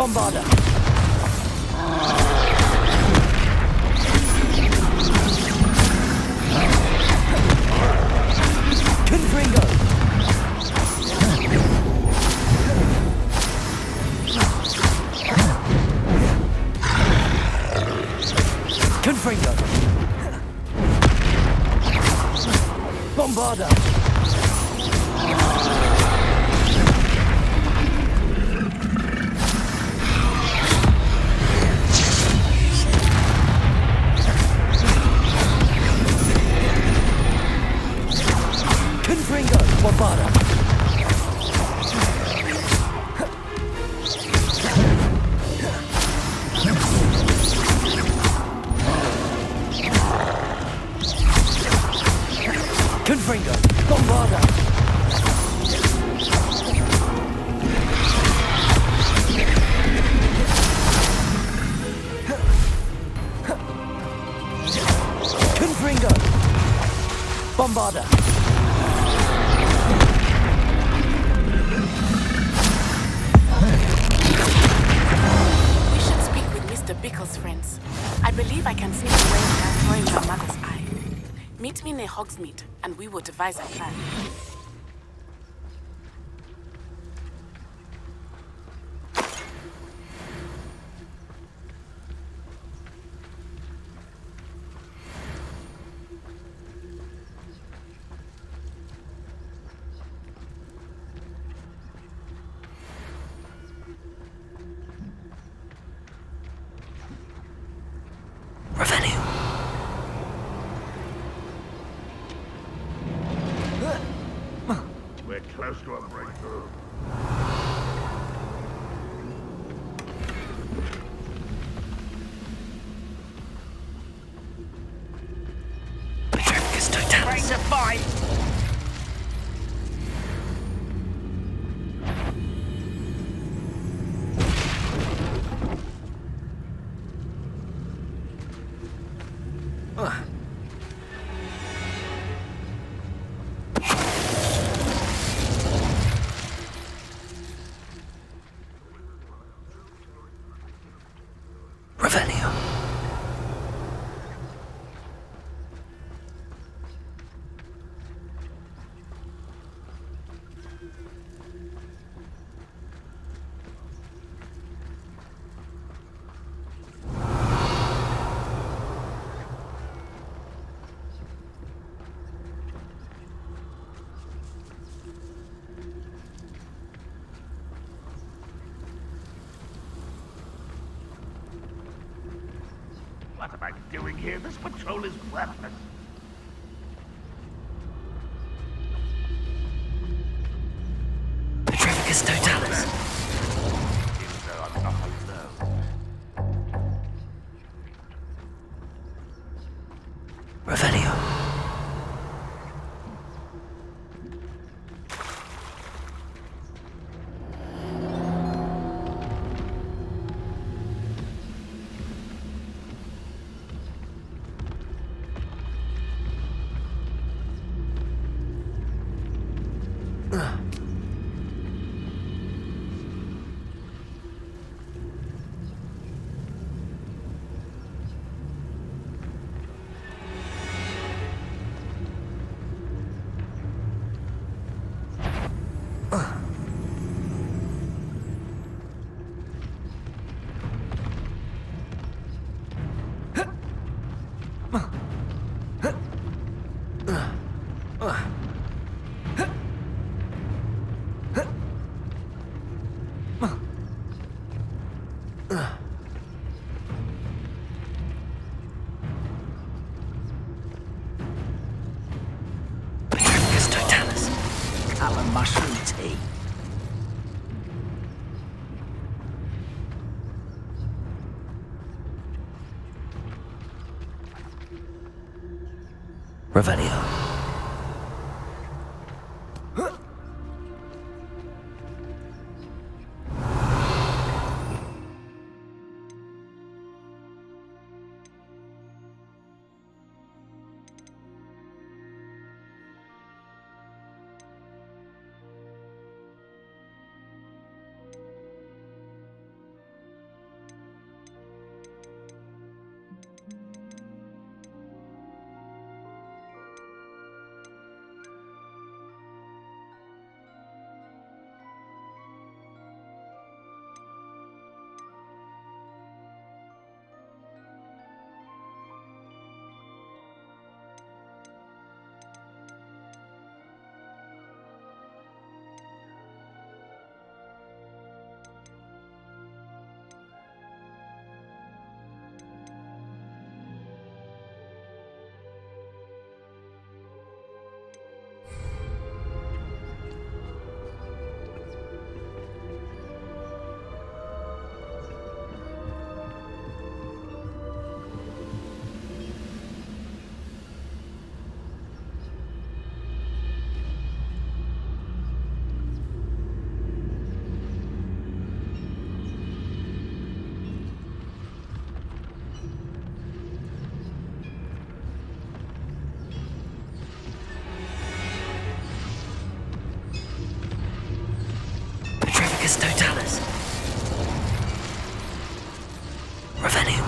Bombarder! Confringo! Confringo! Bombarder! Confringo! Hogsmeade, and we will devise a plan. We're close to a breakthrough. Break the fight! What am I doing here? This patrol is worthless. Petrificus Totalis. Seems though I'm not alone. Revelio. Petrificus Totalis. Cup of mushroom tea. Revelio. Petrificus Totalis. Revelio.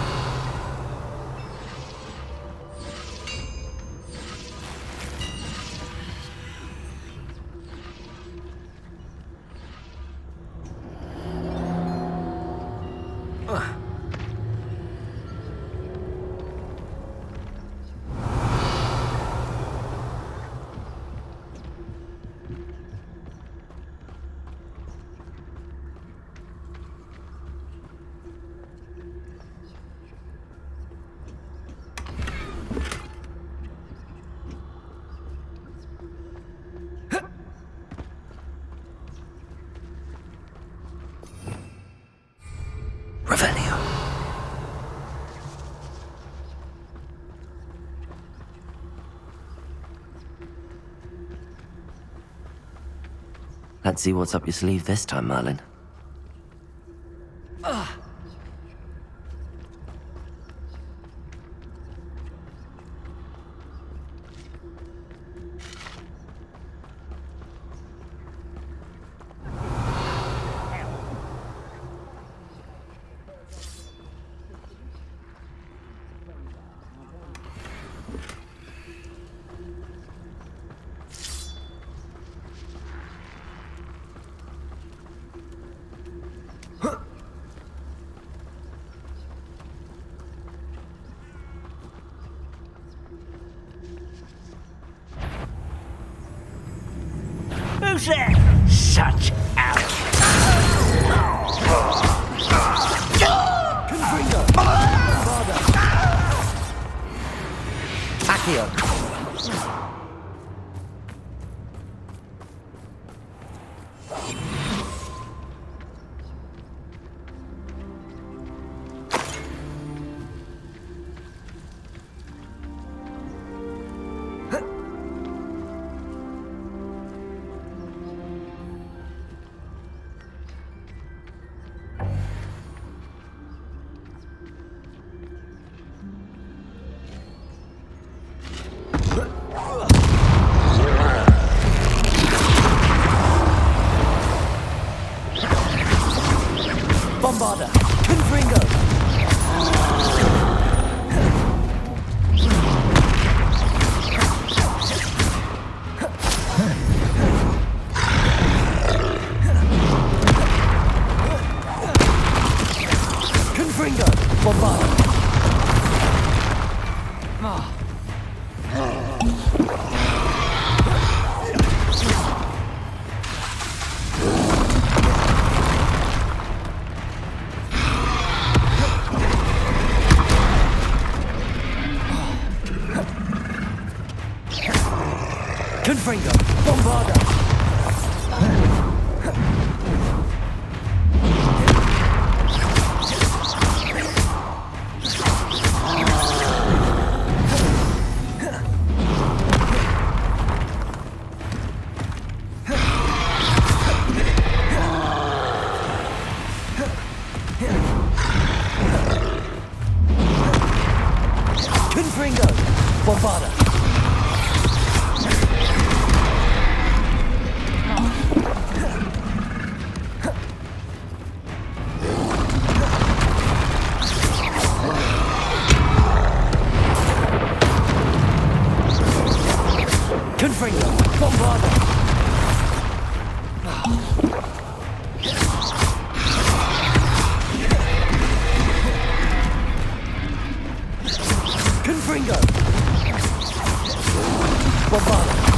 Let's see what's up your sleeve this time, Merlin. Who's there? Such out. Confringo! Accio! Bombarda! Confringo! Confringo! Bombarda! Confringo! Bombarda! Confringo! Bombarda! Confringo! Bombarda! Confringo! Bombarda!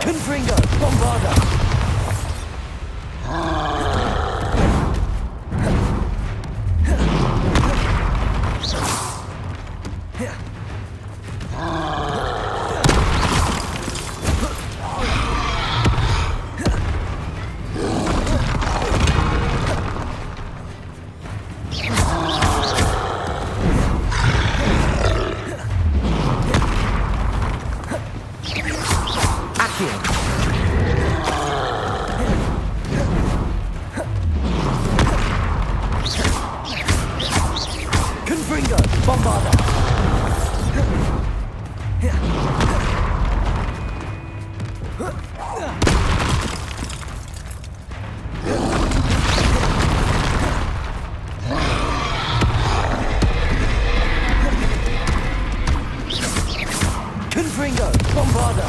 Confringo! Bombarda! Confringo! Bombarda! Confringo! Bombarda!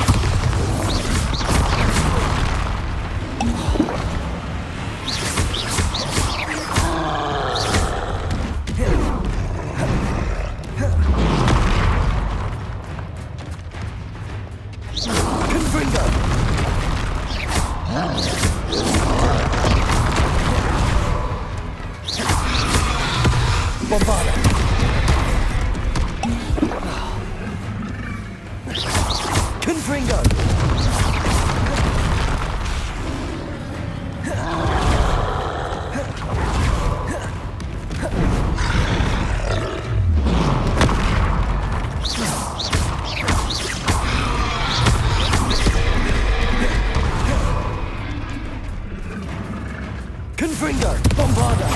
Confringo! Bombarda! Confringo! Confringo! Bombarda!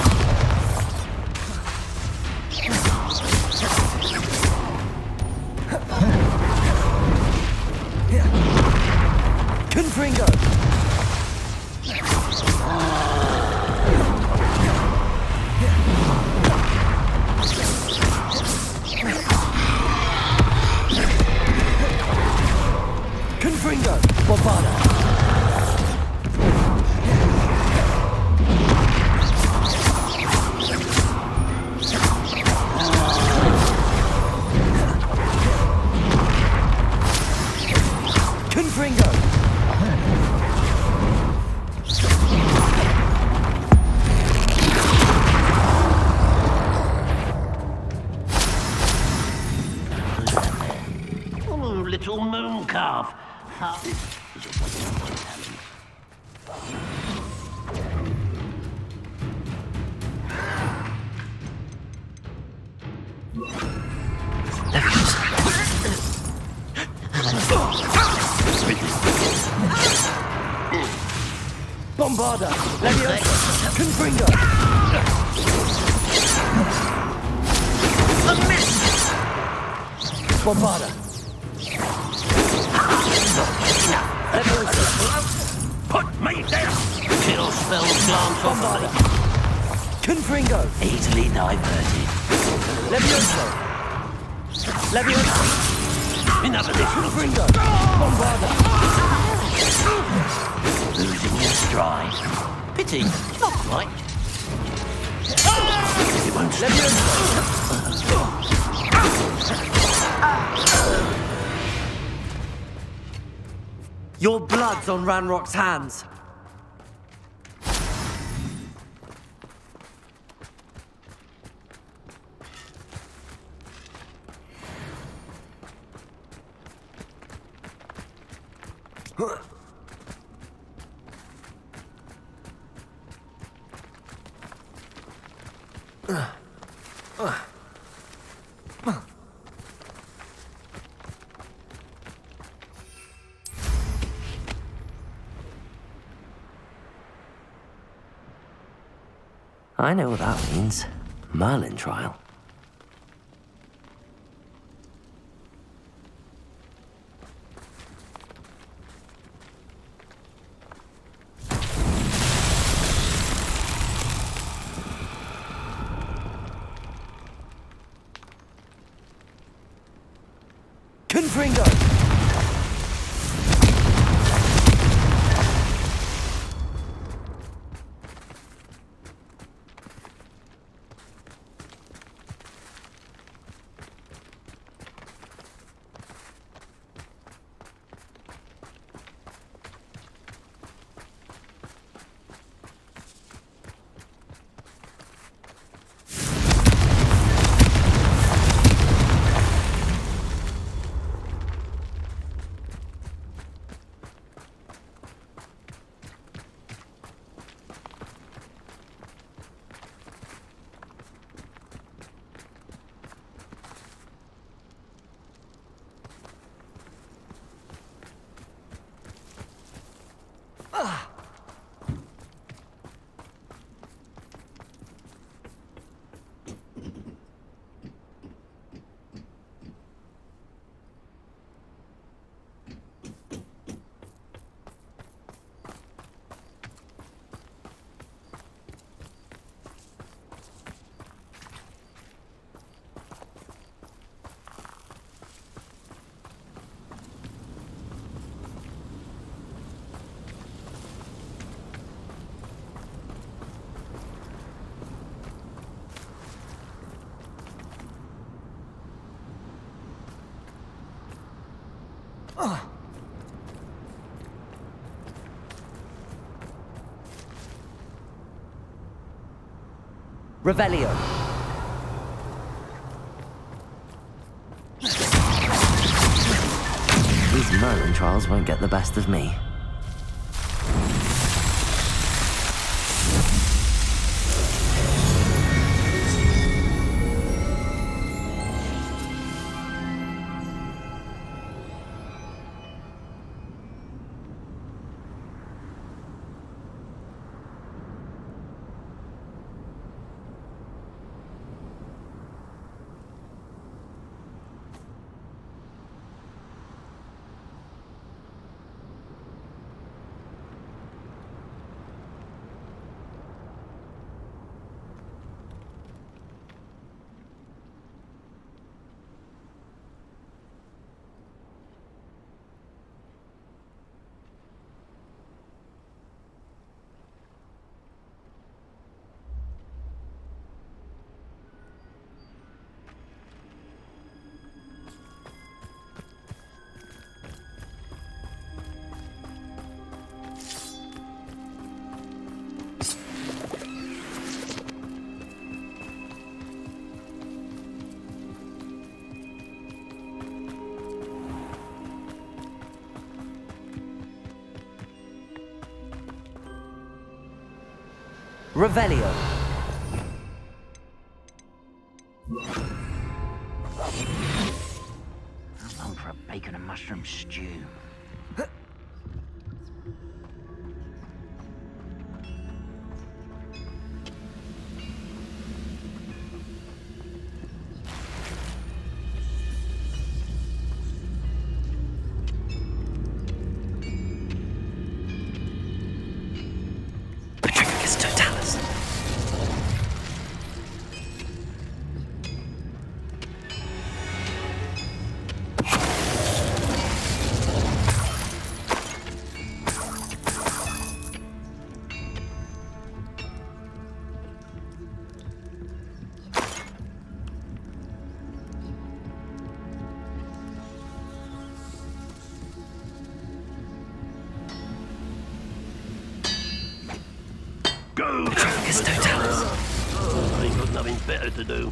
Confringo! Confringo! Bombarda! Confringo! Oh, little moon calf. Half is a wonderful talent. Bombarda! Leviosa! Confringo! A miss! Bombarda! Leviosa! Put me down! Chill spell glance off of me. Confringo! Easily diverted. Leviosa! Leviosa! Enough of this. Confringo! Bombarda! Losing your stride. Pity, not quite. It won't Your blood's on Ranrock's hands. I know what that means. Merlin trial. Confringo! Revelio. These Merlin trials won't get the best of me. Revelio. I'm on for a bacon and mushroom stew. Go! I ain't got nothing better to do.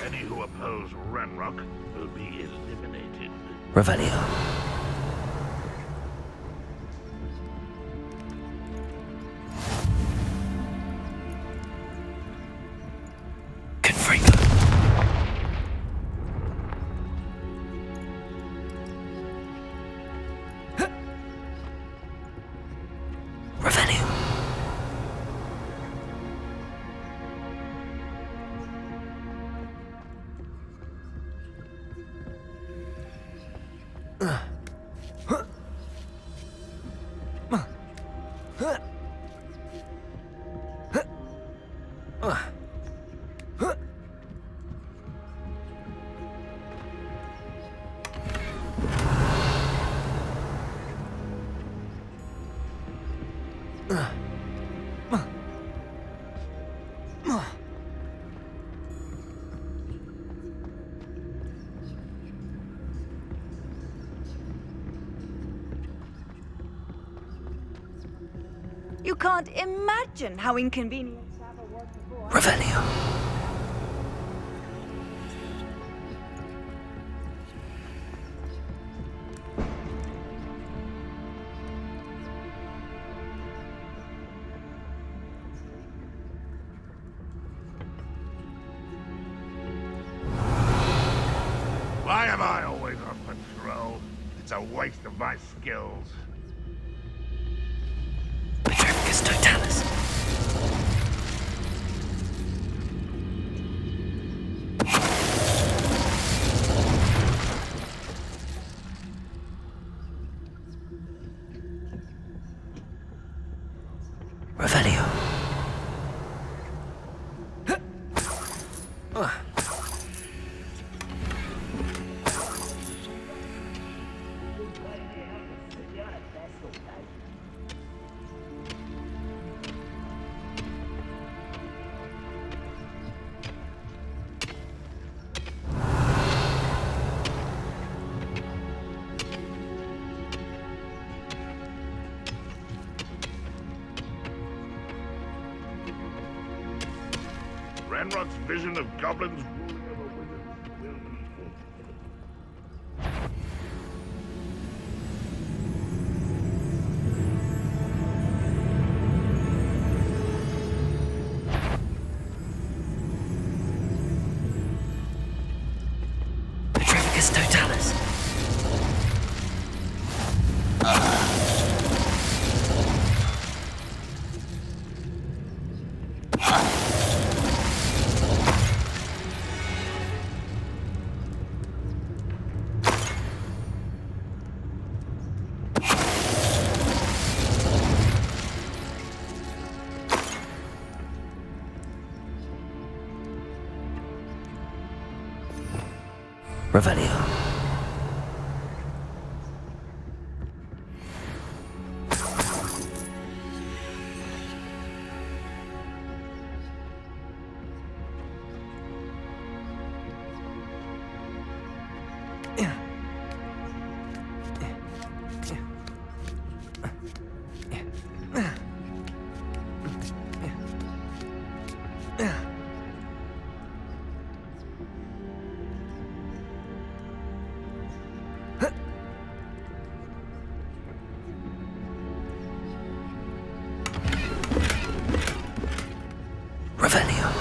Any who oppose Ranrock will be eliminated. Revelio. You can't imagine how inconvenient to have a word before. Revelio. Why am I always on patrol? It's a waste of my skills. Petrificus totalis. Revelio. Ranrock's vision of goblins ruling over wizards will be Petrificus totalis. Revelio. Revelio.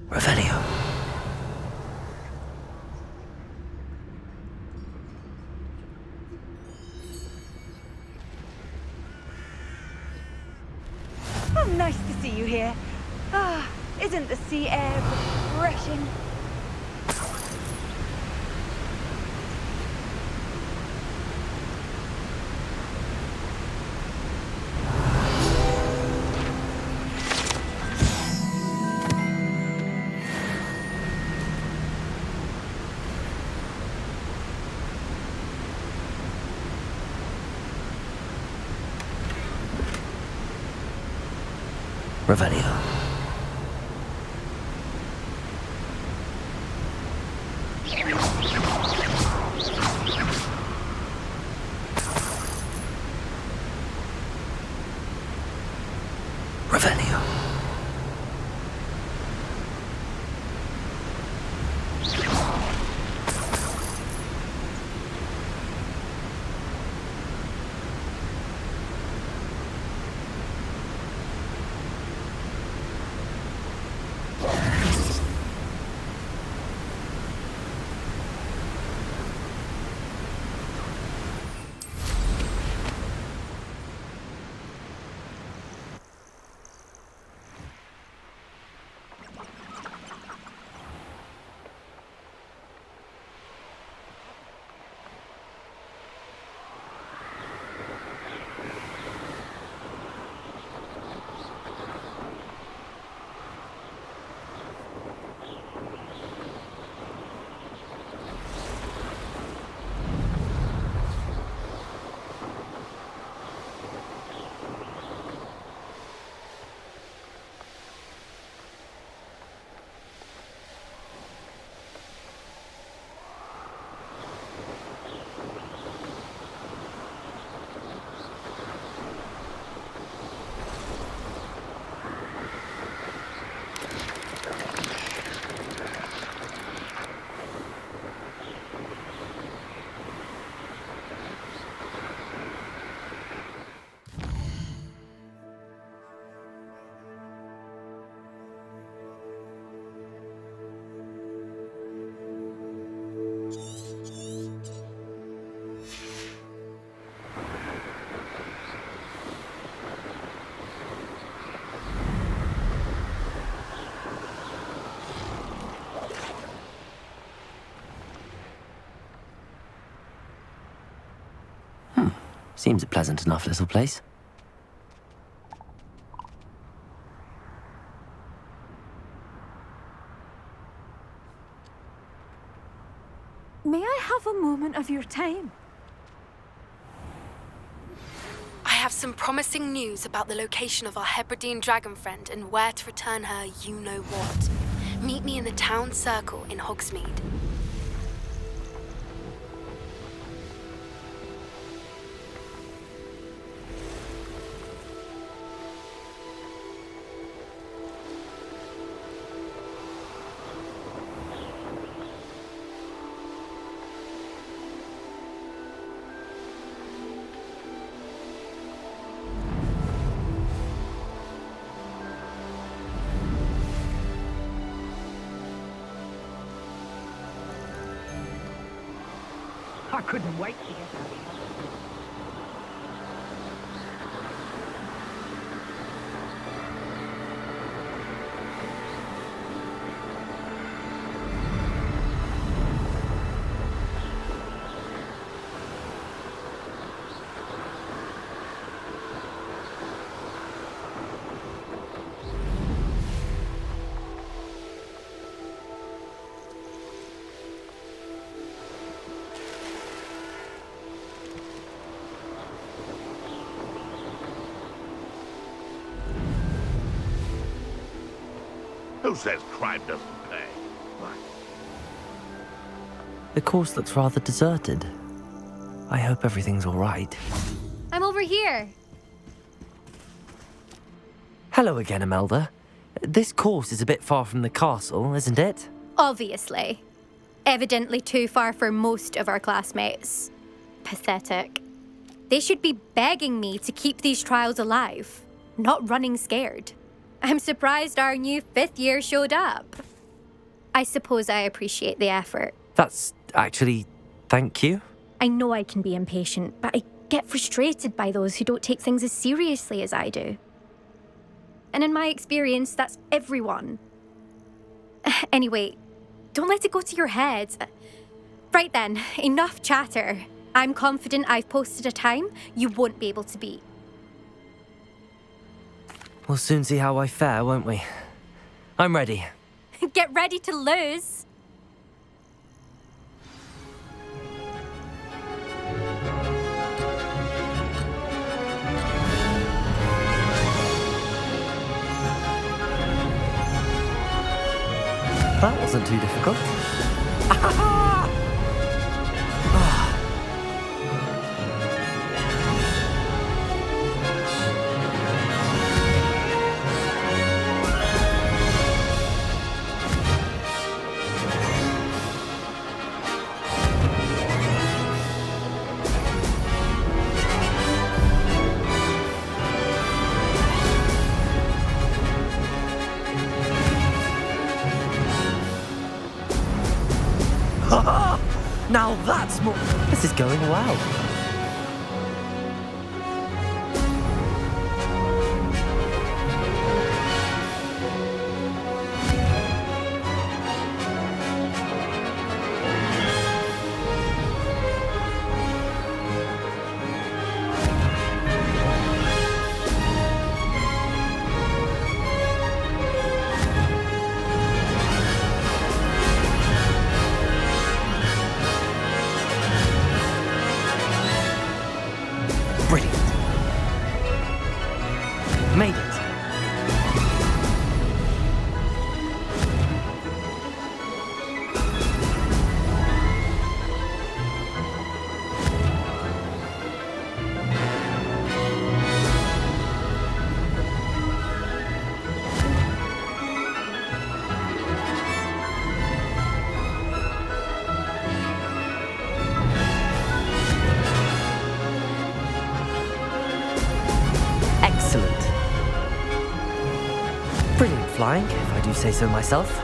Revelio. Oh, nice to see you here. Ah, isn't the sea air refreshing? Revelio. Revelio. Seems a pleasant enough little place. May I have a moment of your time? I have some promising news about the location of our Hebridean dragon friend and where to return her you-know-what. Meet me in the town circle in Hogsmeade. I couldn't wait to get out. Who says crime doesn't pay? Right. The course looks rather deserted. I hope everything's all right. I'm over here. Hello again, Imelda. This course is a bit far from the castle, isn't it? Obviously. Evidently too far for most of our classmates. Pathetic. They should be begging me to keep these trials alive, not running scared. I'm surprised our new 5th year showed up. I suppose I appreciate the effort. That's actually... thank you. I know I can be impatient, but I get frustrated by those who don't take things as seriously as I do. And in my experience, that's everyone. Anyway, don't let it go to your head. Right then, enough chatter. I'm confident I've posted a time you won't be able to beat. We'll soon see how I fare, won't we? I'm ready. Get ready to lose. That wasn't too difficult. Now that's more... This is going well. Brilliant. Made it. Excellent. Brilliant flying, if I do say so myself.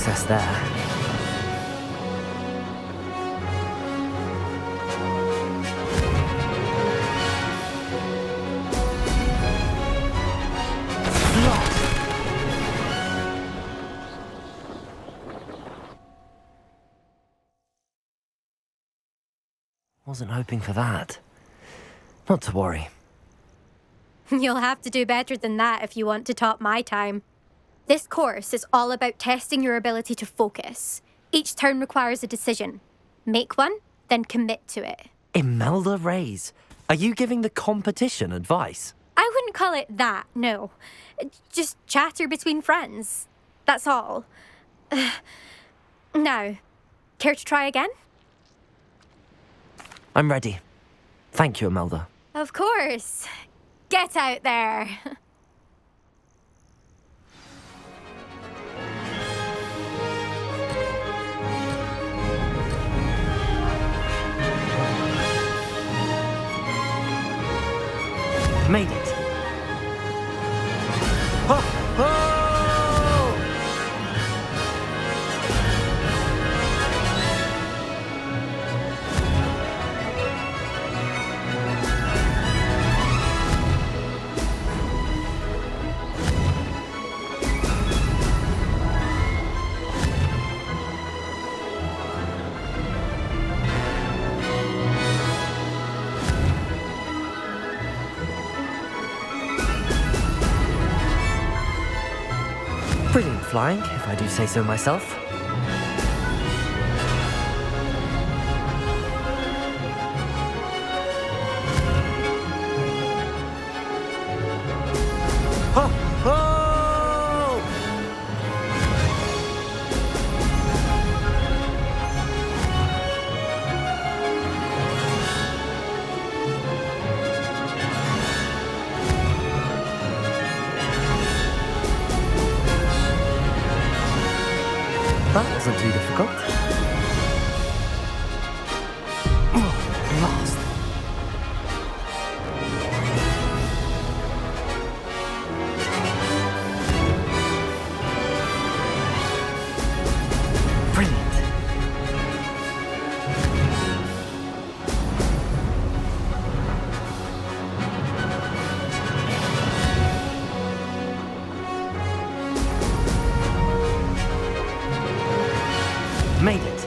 access there. Wasn't hoping for that. Not to worry. You'll have to do better than that if you want to top my time. This course is all about testing your ability to focus. Each turn requires a decision. Make one, then commit to it. Imelda Reyes, are you giving the competition advice? I wouldn't call it that, no. Just chatter between friends. That's all. Now, care to try again? I'm ready. Thank you, Imelda. Of course. Get out there. Made it. Ho, ho! Brilliant flying, if I do say so myself. Ho, ho! That wasn't too difficult. Oh, lost. Brilliant. Made it.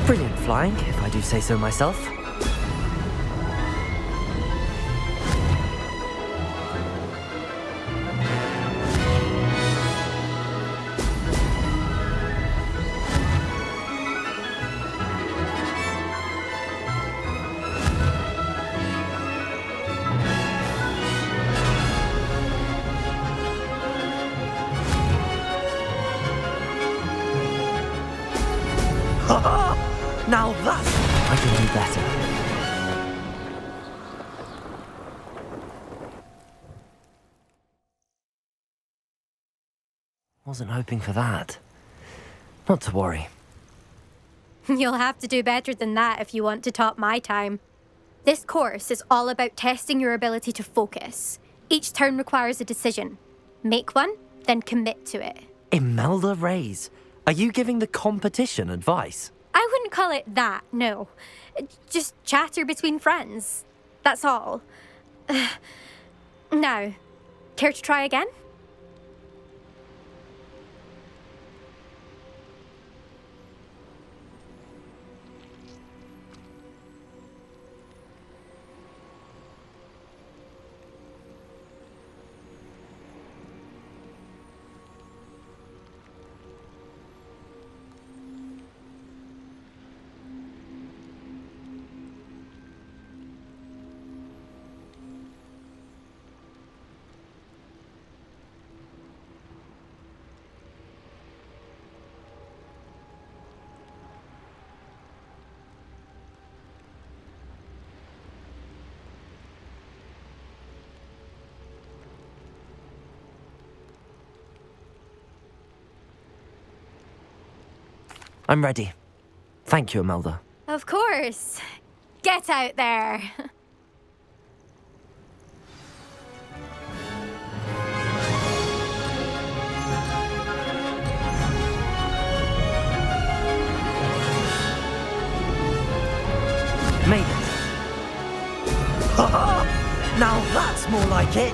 Brilliant flying, if I do say so myself. Now that I can do better. Wasn't hoping for that. Not to worry. You'll have to do better than that if you want to top my time. This course is all about testing your ability to focus. Each turn requires a decision. Make one, then commit to it. Imelda Reyes, are you giving the competition advice? I wouldn't call it that, no. Just chatter between friends. That's all. Now, care to try again? I'm ready. Thank you, Imelda. Of course. Get out there. Made it. Now that's more like it.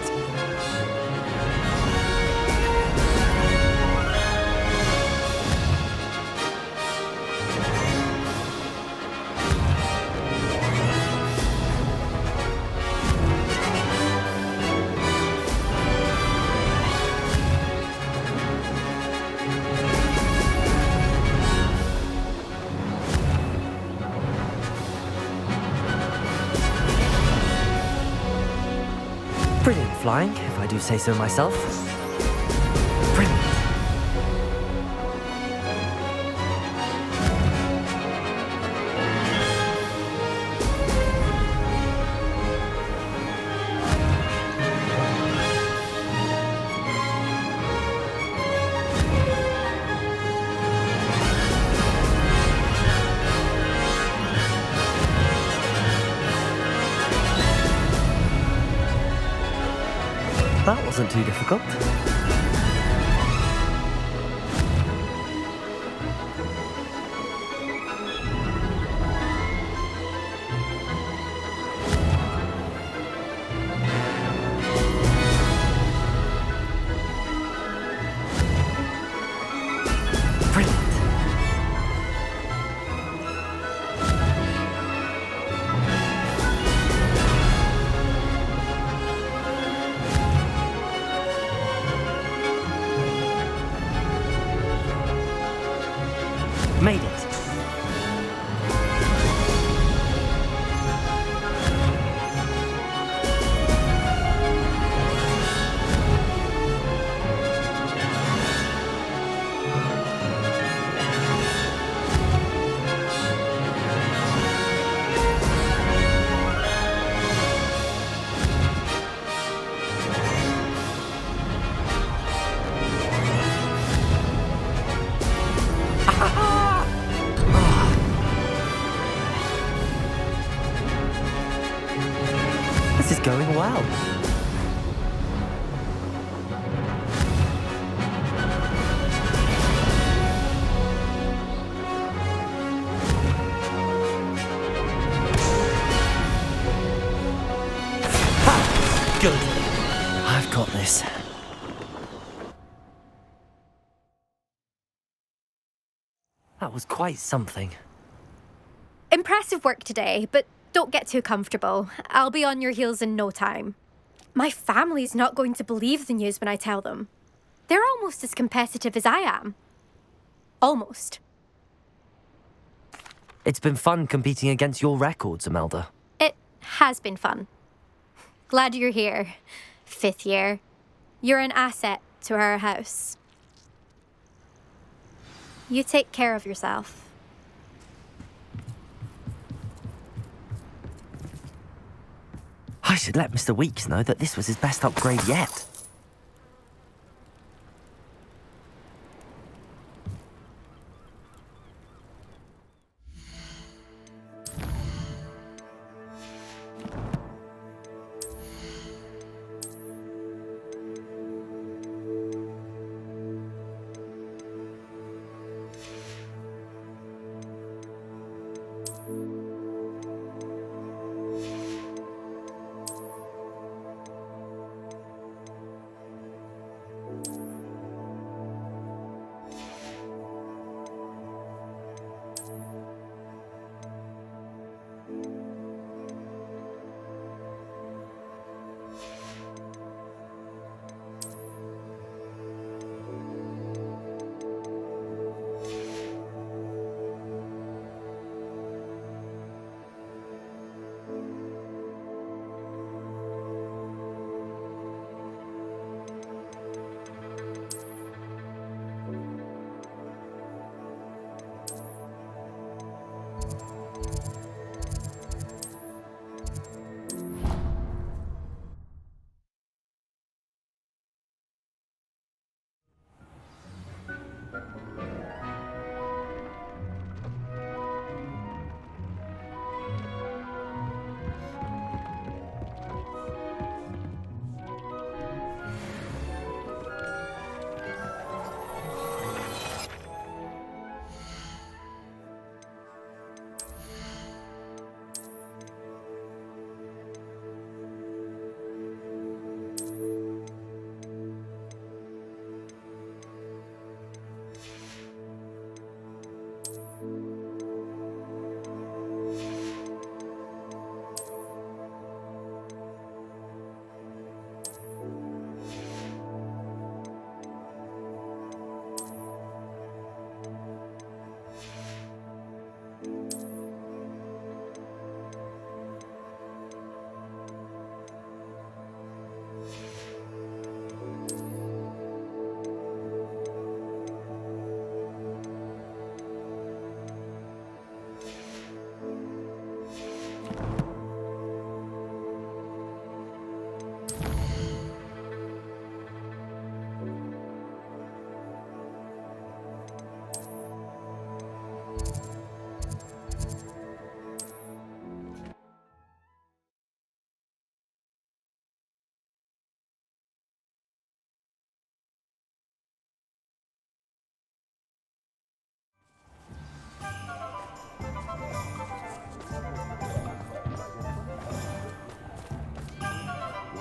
Brilliant flying, if I do say so myself. Brilliant. That wasn't too difficult. Made it. This is going well. Good. I've got this. That was quite something. Impressive work today, but don't get too comfortable. I'll be on your heels in no time. My family's not going to believe the news when I tell them. They're almost as competitive as I am. Almost. It's been fun competing against your records, Imelda. It has been fun. Glad you're here. 5th year. You're an asset to our house. You take care of yourself. I should let Mr. Weeks know that this was his best upgrade yet.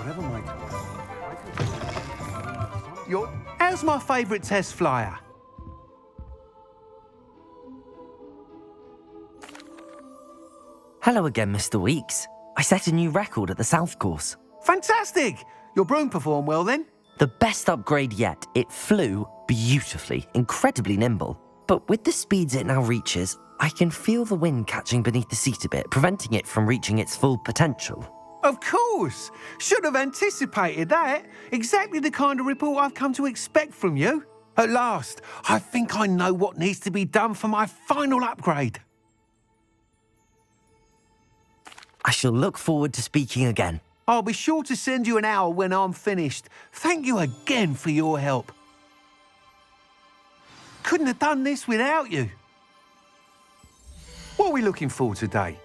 whatever my How's my favourite test flyer? Hello again, Mr. Weeks. I set a new record at the South Course. Fantastic! Your broom performed well then? The best upgrade yet. It flew beautifully, incredibly nimble. But with the speeds it now reaches, I can feel the wind catching beneath the seat a bit, preventing it from reaching its full potential. Of course! Should have anticipated that. Exactly the kind of report I've come to expect from you. At last, I think I know what needs to be done for my final upgrade. I shall look forward to speaking again. I'll be sure to send you an owl when I'm finished. Thank you again for your help. Couldn't have done this without you. What are we looking for today?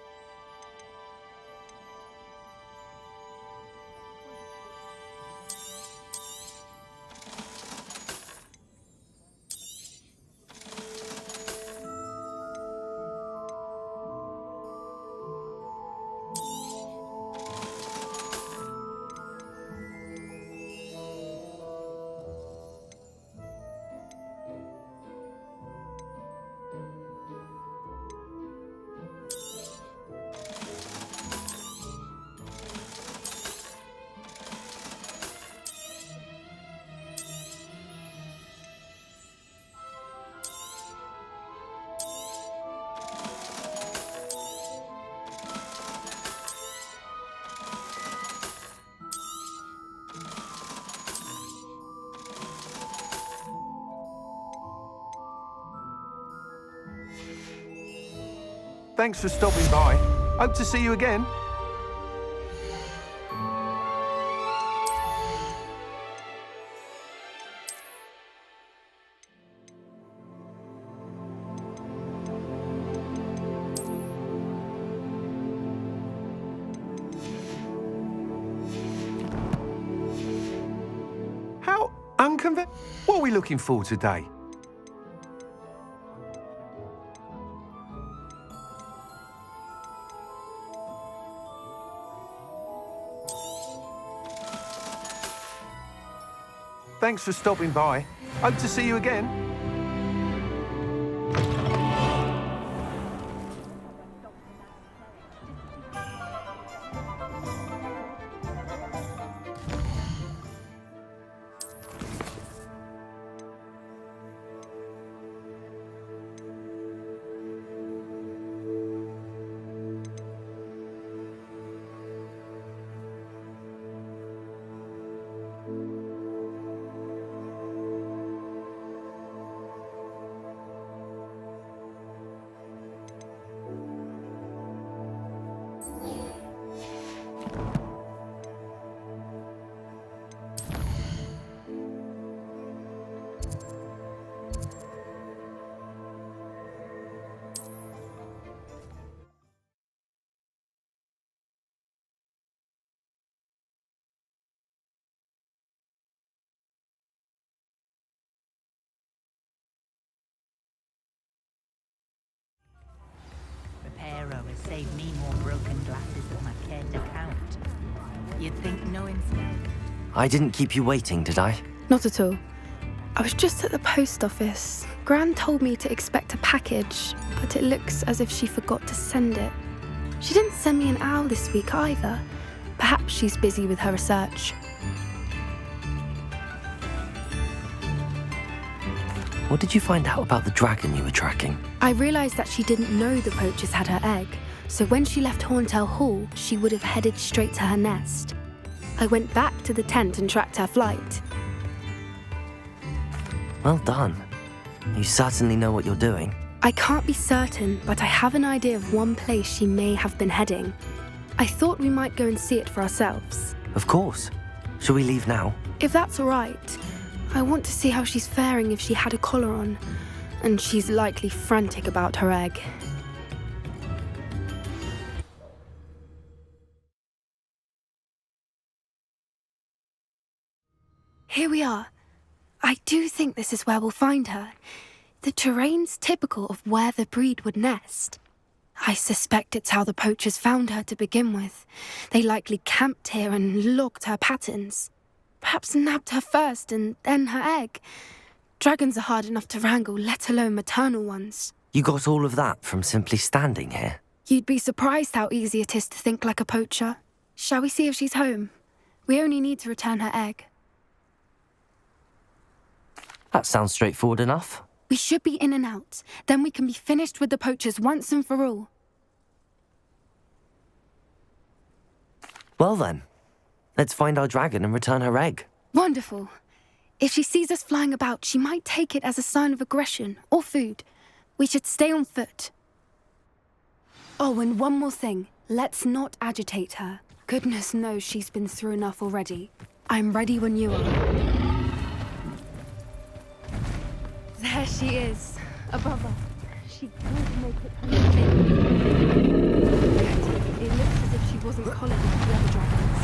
Thanks for stopping by. Hope to see you again. How unconventional. What are we looking for today? Thanks for stopping by. Hope to see you again. Reparo has saved me more broken glasses than I care to count. You'd think knowing... I didn't keep you waiting, did I? Not at all. I was just at the post office. Gran told me to expect a package, but it looks as if she forgot to send it. She didn't send me an owl this week either. Perhaps she's busy with her research. What did you find out about the dragon you were tracking? I realised that she didn't know the poachers had her egg, so when she left Horntail Hall, she would have headed straight to her nest. I went back to the tent and tracked her flight. Well done. You certainly know what you're doing. I can't be certain, but I have an idea of one place she may have been heading. I thought we might go and see it for ourselves. Of course. Shall we leave now? If that's all right. I want to see how she's faring if she had a collar on, and she's likely frantic about her egg. Here we are. I do think this is where we'll find her. The terrain's typical of where the breed would nest. I suspect it's how the poachers found her to begin with. They likely camped here and logged her patterns. Perhaps nabbed her first and then her egg. Dragons are hard enough to wrangle, let alone maternal ones. You got all of that from simply standing here? You'd be surprised how easy it is to think like a poacher. Shall we see if she's home? We only need to return her egg. That sounds straightforward enough. We should be in and out. Then we can be finished with the poachers once and for all. Well then, let's find our dragon and return her egg. Wonderful. If she sees us flying about, she might take it as a sign of aggression or food. We should stay on foot. Oh, and one more thing. Let's not agitate her. Goodness knows she's been through enough already. I'm ready when you are. There she is, above us. She could make it home. It looks as if she wasn't collared with the other dragons.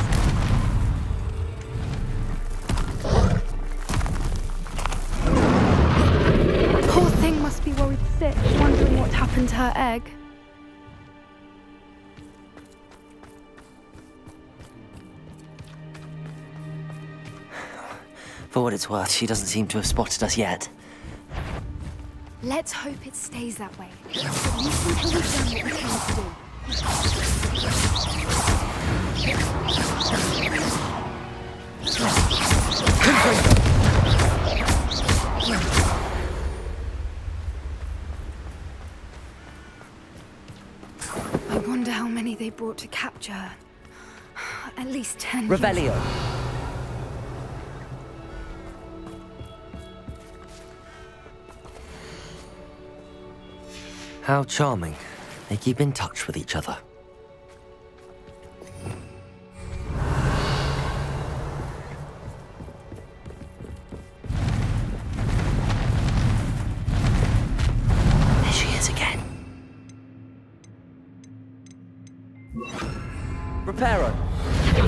Poor thing must be worried sick, wondering what happened to her egg. For what it's worth, she doesn't seem to have spotted us yet. Let's hope it stays that way. At least until we've done what we came to do. I wonder how many they brought to capture her. At least 10. Revelio. How charming. They keep in touch with each other. There she is again. Reparo.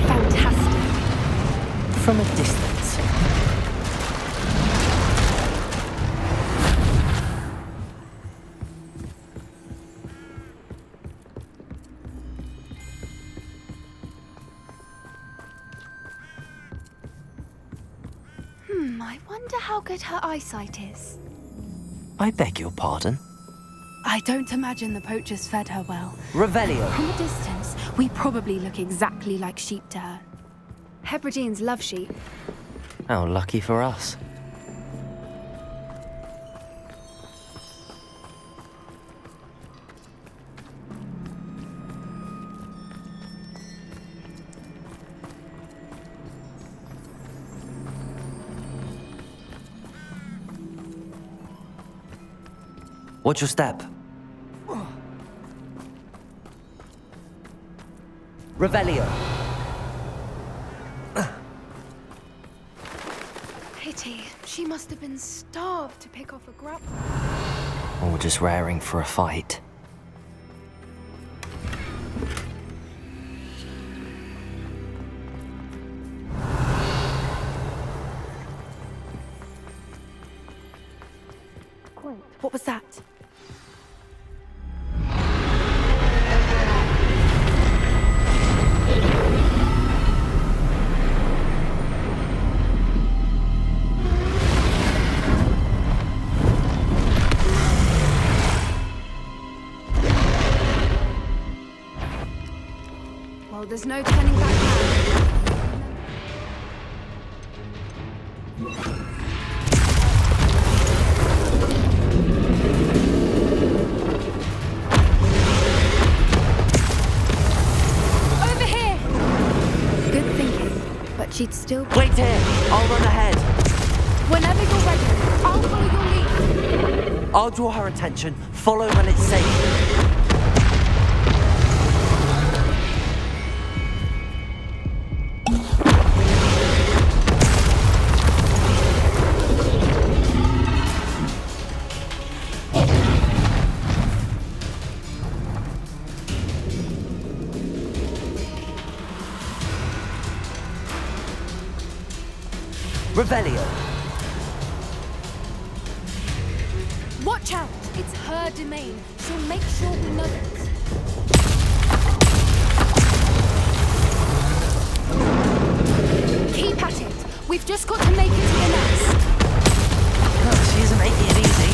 Fantastic. From a distance. I wonder how good her eyesight is. I beg your pardon? I don't imagine the poachers fed her well. Revelio. From a distance, we probably look exactly like sheep to her. Hebrideans love sheep. How lucky for us. Watch your step. Revelio. Pity. She must have been starved to pick off a grapple. Or just raring for a fight. What was that? Well, there's no turning back now. She'd still... Wait here! I'll run ahead. Whenever you're ready, I'll follow your lead. I'll draw her attention. Follow when it's safe. Revelio. Watch out! It's her domain. She'll make sure we know it. Keep at it. We've just got to make it to the nest. Oh, she isn't making it easy.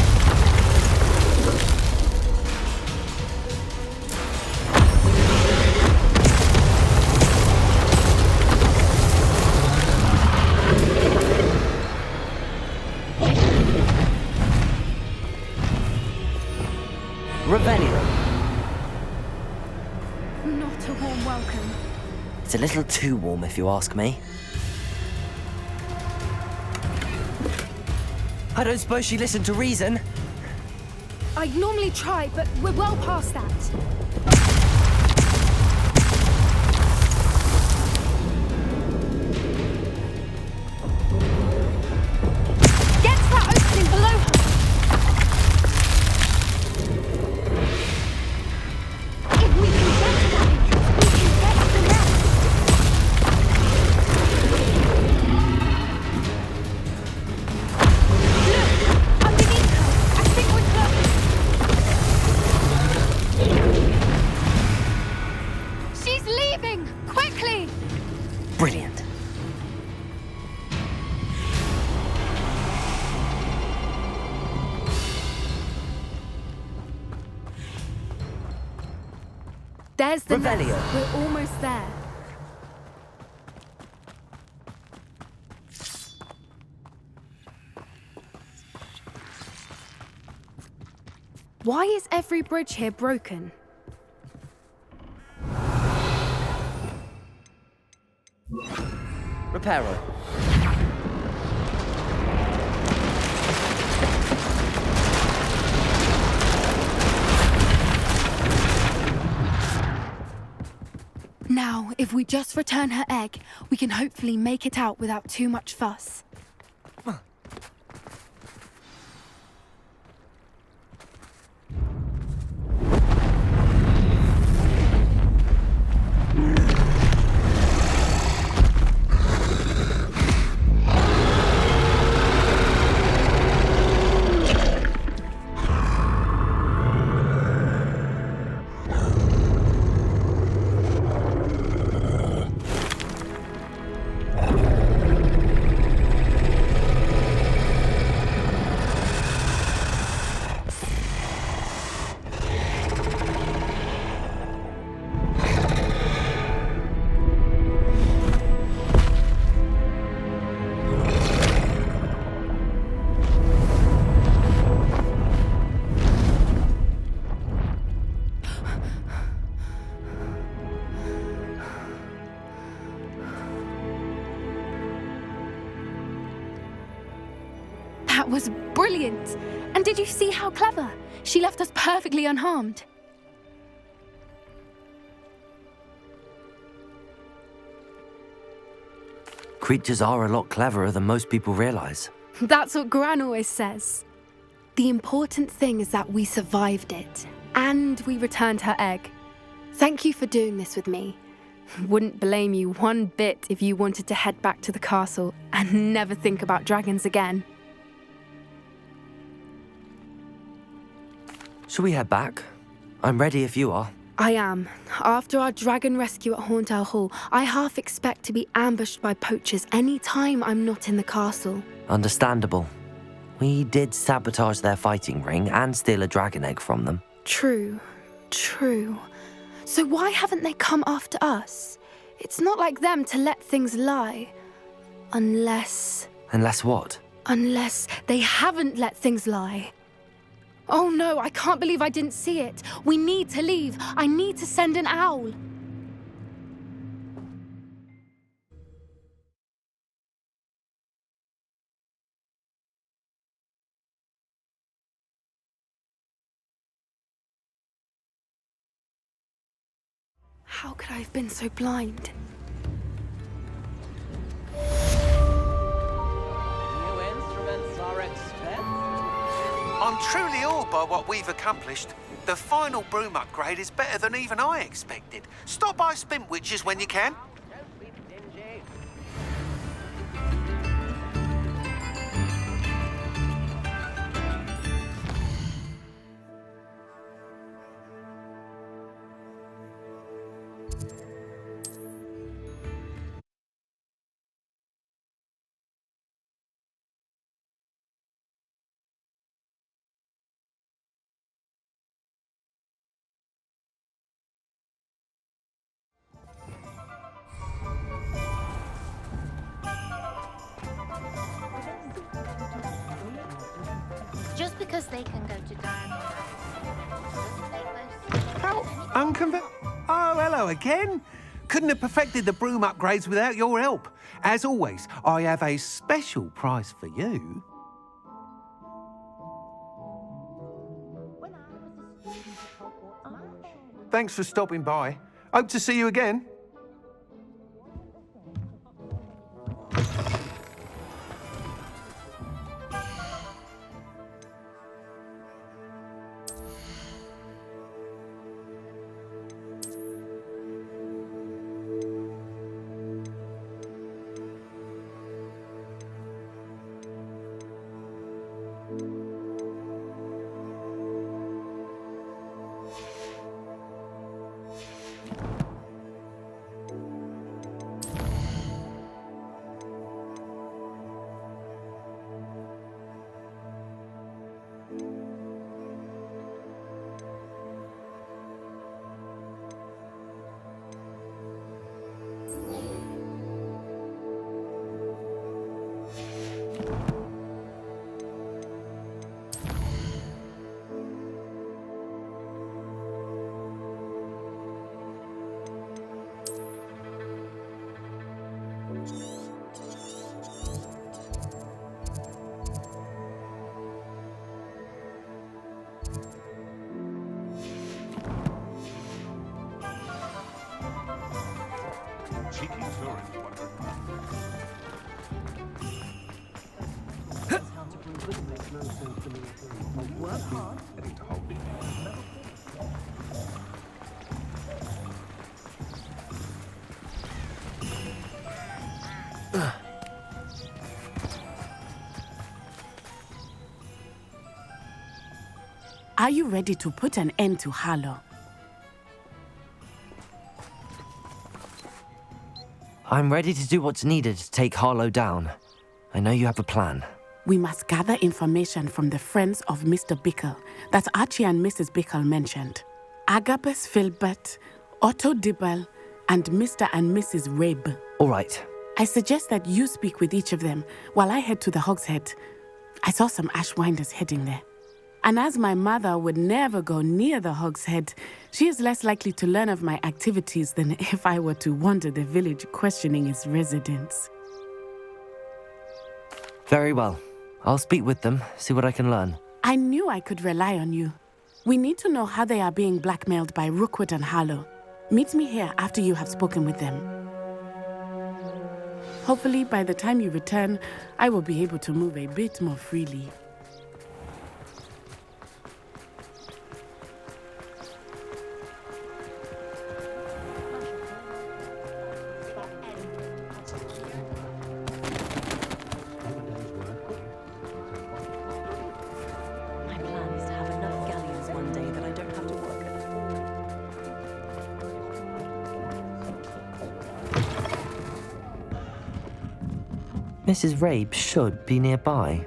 Revelio. Not a warm welcome. It's a little too warm, if you ask me. I don't suppose she listened to reason. I'd normally try, but we're well past that. Get to that opening below her! If we can get to that entrance, we can get to the nest! Look! Underneath her! I think we're close! She's leaving! Quickly! Brilliant. There's the nest. Revelio. We're almost there. Why is every bridge here broken? Reparo. Now, if we just return her egg, we can hopefully make it out without too much fuss. That was brilliant! And did you see how clever? She left us perfectly unharmed. Creatures are a lot cleverer than most people realize. That's what Gran always says. The important thing is that we survived it, and we returned her egg. Thank you for doing this with me. Wouldn't blame you one bit if you wanted to head back to the castle and never think about dragons again. Shall we head back? I'm ready if you are. I am. After our dragon rescue at Hauntow Hall, I half expect to be ambushed by poachers any time I'm not in the castle. Understandable. We did sabotage their fighting ring and steal a dragon egg from them. True. So why haven't they come after us? It's not like them to let things lie. Unless what? Unless they haven't let things lie. Oh no, I can't believe I didn't see it. We need to leave. I need to send an owl. How could I have been so blind? New instruments are expensive. I'm truly awed by what we've accomplished. The final broom upgrade is better than even I expected. Stop by Spintwitches when you can. Don't be stingy. Because they can go to diagonal. How unconventional. Oh, hello again. Couldn't have perfected the broom upgrades without your help. As always, I have a special prize for you. Thanks for stopping by. Hope to see you again. Cheeky tourist wondering. Work hard. Heading to hold it. Are you ready to put an end to Harlow? I'm ready to do what's needed to take Harlow down. I know you have a plan. We must gather information from the friends of Mr. Bickle that Archie and Mrs. Bickle mentioned. Agabus Filbert, Otto Dibble, and Mr. and Mrs. Rabe. All right. I suggest that you speak with each of them while I head to the Hogshead. I saw some Ashwinders heading there. And as my mother would never go near the Hogshead, she is less likely to learn of my activities than if I were to wander the village questioning its residents. Very well. I'll speak with them, see what I can learn. I knew I could rely on you. We need to know how they are being blackmailed by Rookwood and Harlow. Meet me here after you have spoken with them. Hopefully, by the time you return, I will be able to move a bit more freely. Mrs. Rabe should be nearby.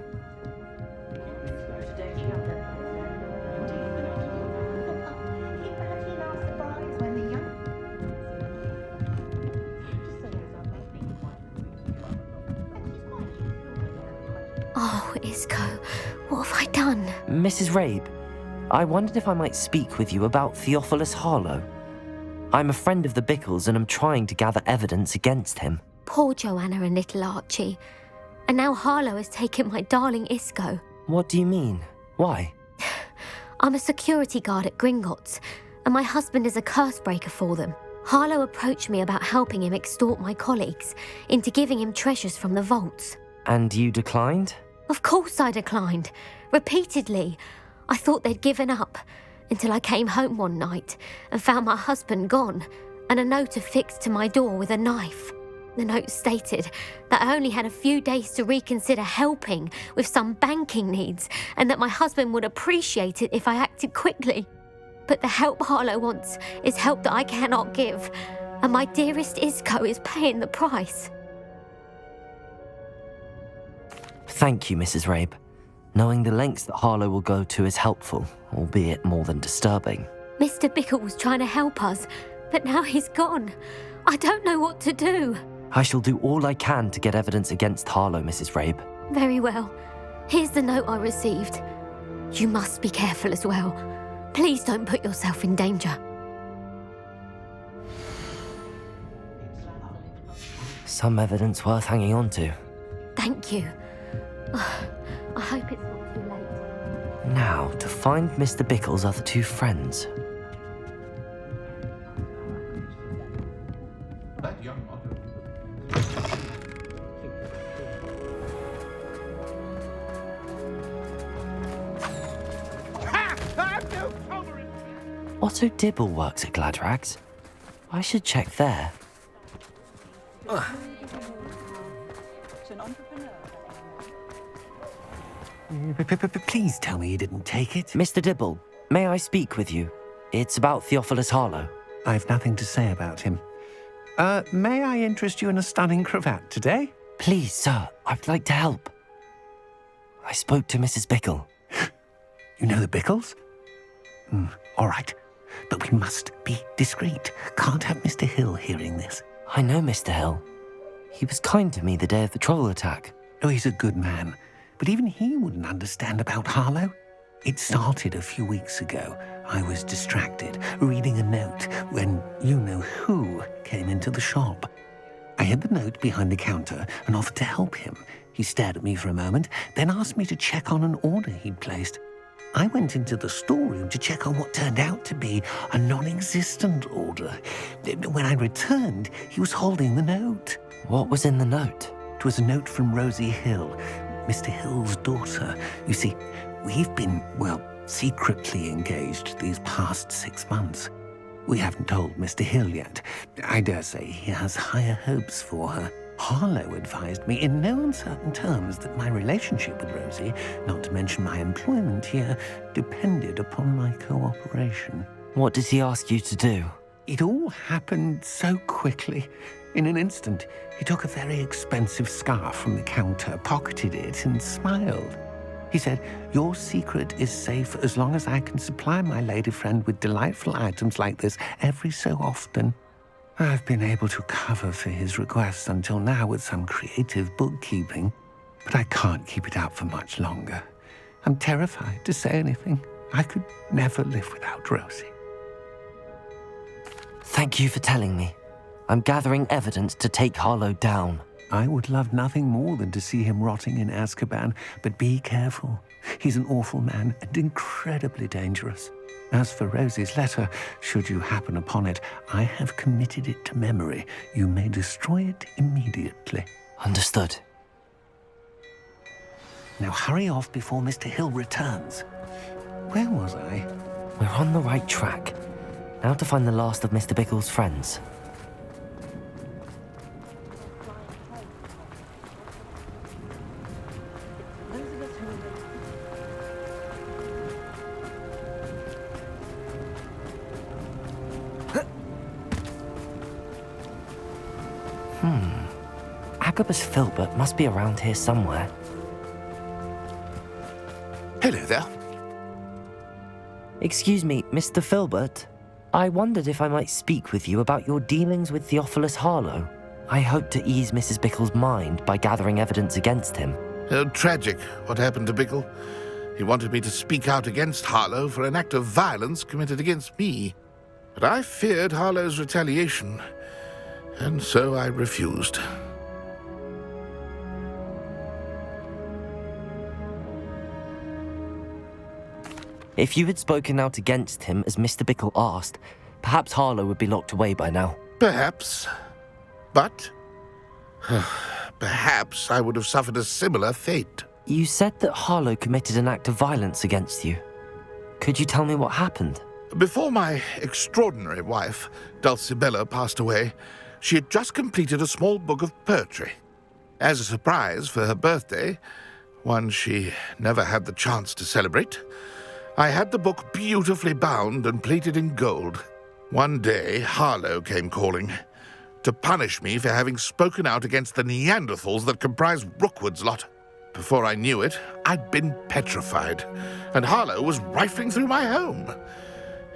Oh, Isco, what have I done? Mrs. Rabe, I wondered if I might speak with you about Theophilus Harlow. I'm a friend of the Bickles and I'm trying to gather evidence against him. Poor Joanna and little Archie. And now Harlow has taken my darling Isco. What do you mean? Why? I'm a security guard at Gringotts, and my husband is a curse breaker for them. Harlow approached me about helping him extort my colleagues into giving him treasures from the vaults. And you declined? Of course I declined. Repeatedly. I thought they'd given up, until I came home one night and found my husband gone, and a note affixed to my door with a knife. The note stated that I only had a few days to reconsider helping with some banking needs, and that my husband would appreciate it if I acted quickly. But the help Harlow wants is help that I cannot give, and my dearest Isco is paying the price. Thank you, Mrs. Rabe. Knowing the lengths that Harlow will go to is helpful, albeit more than disturbing. Mr. Bickle was trying to help us, but now he's gone. I don't know what to do. I shall do all I can to get evidence against Harlow, Mrs. Rabe. Very well. Here's the note I received. You must be careful as well. Please don't put yourself in danger. Some evidence worth hanging on to. Thank you. I hope it's not too late. Now, to find Mr. Bickle's other two friends. That young one. Otto Dibble works at Gladrags. I should check there. Please tell me you didn't take it. Mr. Dibble, may I speak with you? It's about Theophilus Harlow. I've nothing to say about him. May I interest you in a stunning cravat today? Please, sir, I'd like to help. I spoke to Mrs. Bickle. You know the Bickles? All right. But we must be discreet. Can't have Mr. Hill hearing this. I know Mr. Hill. He was kind to me the day of the troll attack. Oh, he's a good man. But even he wouldn't understand about Harlow. It started a few weeks ago. I was distracted, reading a note, when you-know-who came into the shop. I hid the note behind the counter and offered to help him. He stared at me for a moment, then asked me to check on an order he'd placed. I went into the storeroom to check on what turned out to be a non-existent order. When I returned, he was holding the note. What was in the note? It was a note from Rosie Hill, Mr. Hill's daughter. You see, we've been, secretly engaged these past 6 months. We haven't told Mr. Hill yet. I dare say he has higher hopes for her. Harlow advised me in no uncertain terms that my relationship with Rosie, not to mention my employment here, depended upon my cooperation. What does he ask you to do? It all happened so quickly. In an instant, he took a very expensive scarf from the counter, pocketed it, and smiled. He said, "Your secret is safe as long as I can supply my lady friend with delightful items like this every so often." I've been able to cover for his requests until now with some creative bookkeeping, but I can't keep it out for much longer. I'm terrified to say anything. I could never live without Rosie. Thank you for telling me. I'm gathering evidence to take Harlow down. I would love nothing more than to see him rotting in Azkaban, but be careful. He's an awful man and incredibly dangerous. As for Rosie's letter, should you happen upon it, I have committed it to memory. You may destroy it immediately. Understood. Now hurry off before Mr. Hill returns. Where was I? We're on the right track. Now to find the last of Mr. Bickle's friends. Agabus Filbert must be around here somewhere. Hello there. Excuse me, Mr. Filbert. I wondered if I might speak with you about your dealings with Theophilus Harlow. I hope to ease Mrs. Bickle's mind by gathering evidence against him. Tragic, what happened to Bickle. He wanted me to speak out against Harlow for an act of violence committed against me. But I feared Harlow's retaliation, and so I refused. If you had spoken out against him as Mr. Bickle asked, perhaps Harlow would be locked away by now. Perhaps. But perhaps I would have suffered a similar fate. You said that Harlow committed an act of violence against you. Could you tell me what happened? Before my extraordinary wife, Dulcibella, passed away, she had just completed a small book of poetry. As a surprise for her birthday, one she never had the chance to celebrate, I had the book beautifully bound and plated in gold. One day, Harlow came calling to punish me for having spoken out against the Neanderthals that comprise Rookwood's lot. Before I knew it, I'd been petrified, and Harlow was rifling through my home.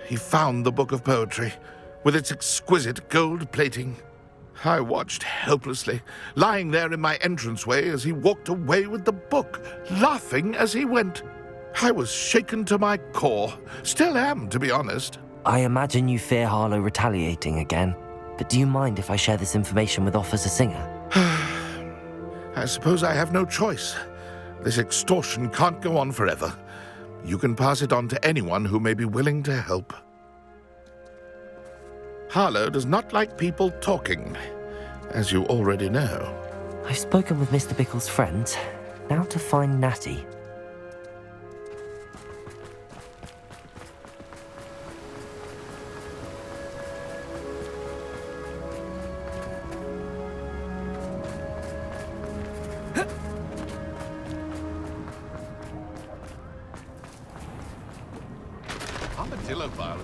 He found the book of poetry, with its exquisite gold plating. I watched helplessly, lying there in my entranceway as he walked away with the book, laughing as he went. I was shaken to my core. Still am, to be honest. I imagine you fear Harlow retaliating again, but do you mind if I share this information with Officer Singer? I suppose I have no choice. This extortion can't go on forever. You can pass it on to anyone who may be willing to help. Harlow does not like people talking, as you already know. I've spoken with Mr. Bickle's friends. Now to find Natty. Armadillo file.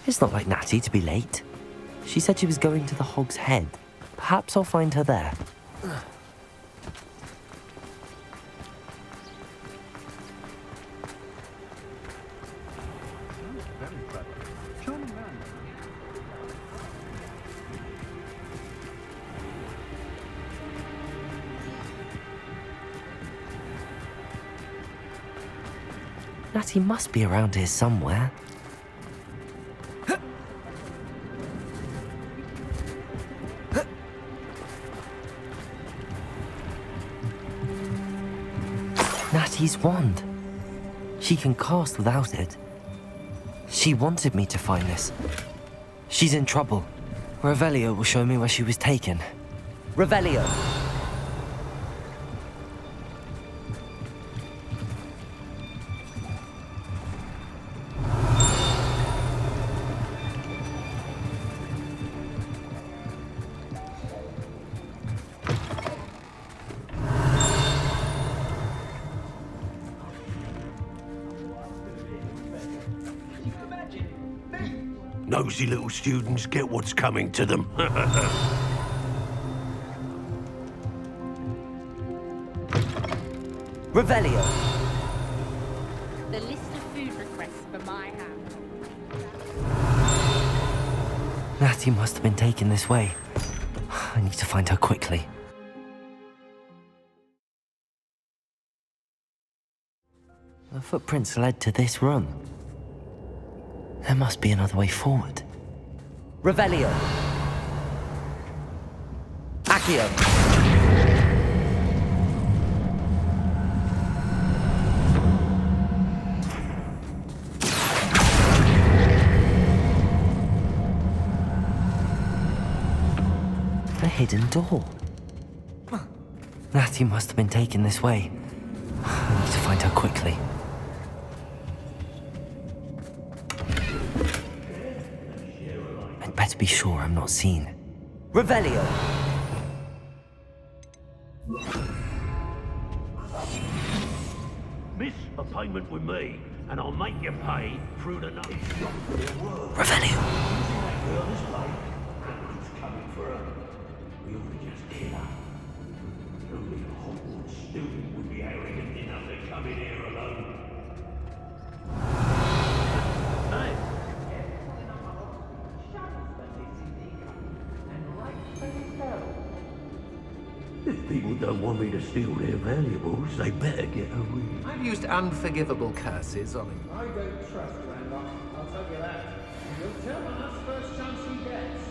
It's not like Natty to be late. She said she was going to the Hog's Head. Perhaps I'll find her there. Natty must be around here somewhere. Natty's wand. She can cast without it. She wanted me to find this. She's in trouble. Revelio will show me where she was taken. Revelio! Nosy little students get what's coming to them. Revelio! The list of food requests for my hand. Natty must have been taken this way. I need to find her quickly. The footprints led to this room. There must be another way forward. Revelio! Accio! A hidden door. Natty must have been taken this way. I need to find her quickly. Better be sure I'm not seen. Revelio! Miss a payment with me, and I'll make you pay through the nose. Revelio! Coming for her. We ought to just kill her. Only a Hogwarts student would be arrogant enough to come in here alone. Hey! If people don't want me to steal their valuables, they better get a ring. I've used unforgivable curses on him. I don't trust Randolph, I'll tell you that. He'll tell on us first chance he gets.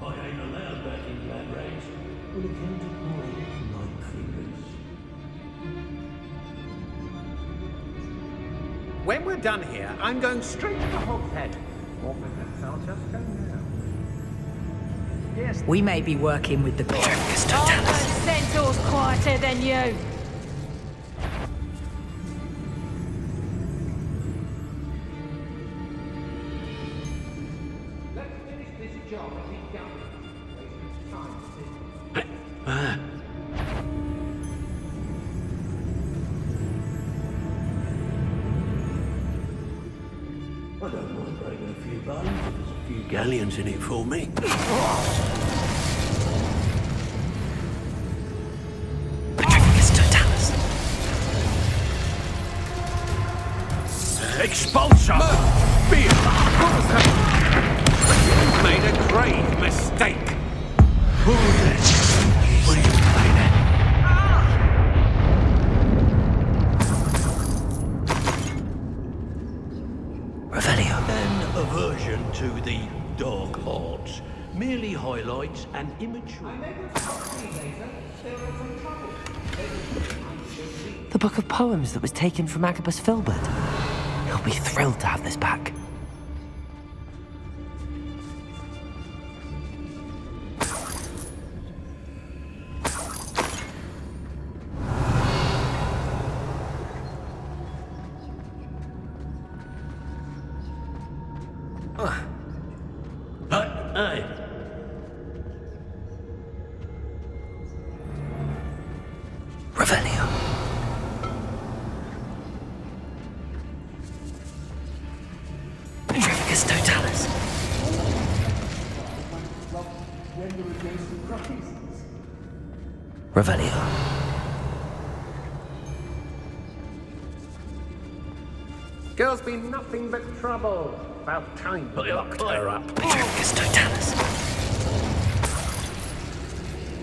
I ain't allowed back in Glad Rags. Will it come to my light fingers? When we're done here, I'm going straight to the Hog's Head. What minutes? I'll just go now. We may be working with the gods. Centaur's quieter than you. Let's finish this job and be done with it. Wasting time, I don't mind breaking a few bones if there's a few galleons in it for me. Expulsion! Fear! What was that? You've made a grave mistake. Who then? Will you play then? Revelio. An aversion to the dark arts merely highlights an immature... The book of poems that was taken from Agabus Filbert. He'll be thrilled to have this back. Hey! Revelio. Petrificus Totalis. Revelio. Girls be nothing but trouble. About time to lock her up. Petrificus Totalis.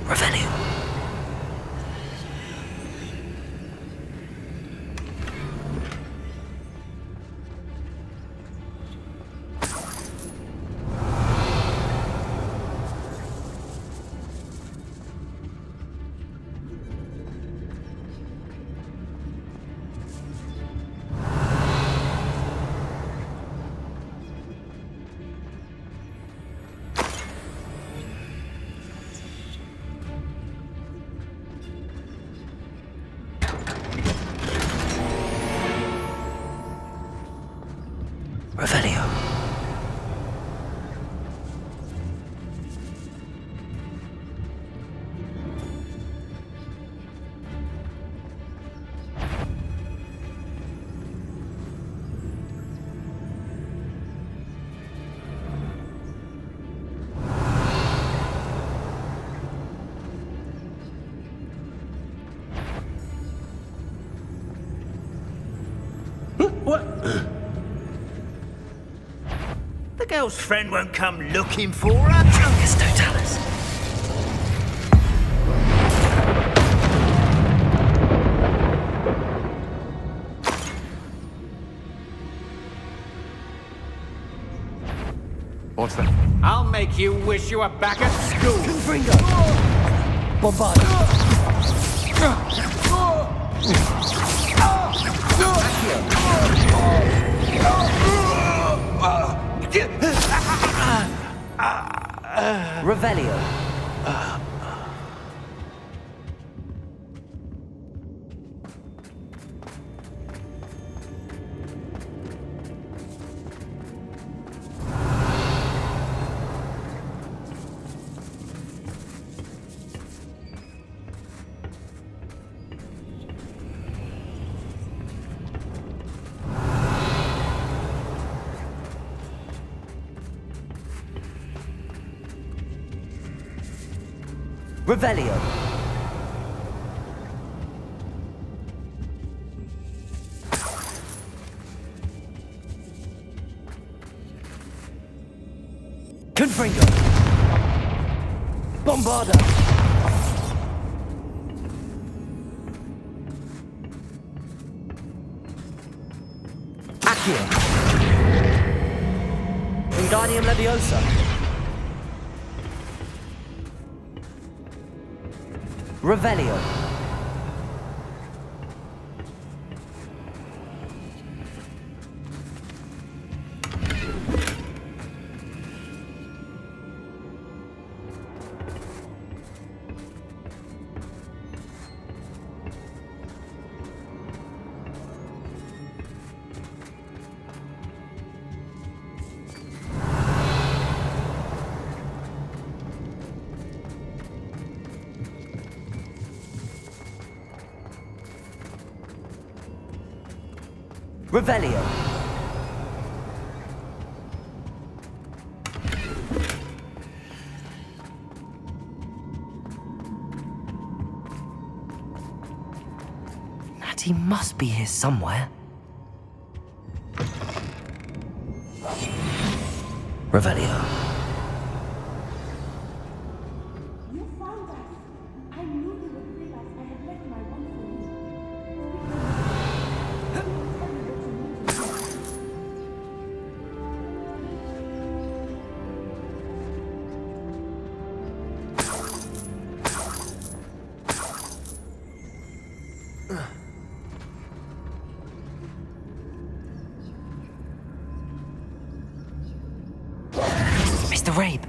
Revelio. Revelio. What? The girl's friend won't come looking for her. Petrificus Totalis. What's that? I'll make you wish you were back at school. Confringo. Bombard. Revelio. Revelio. Confringo. Bombarda. Accio. Wingardium Leviosa. Revelio. Revelio. Natty must be here somewhere. Revelio. You found us. I knew you would realize I had left my wand for Mr. Rabe,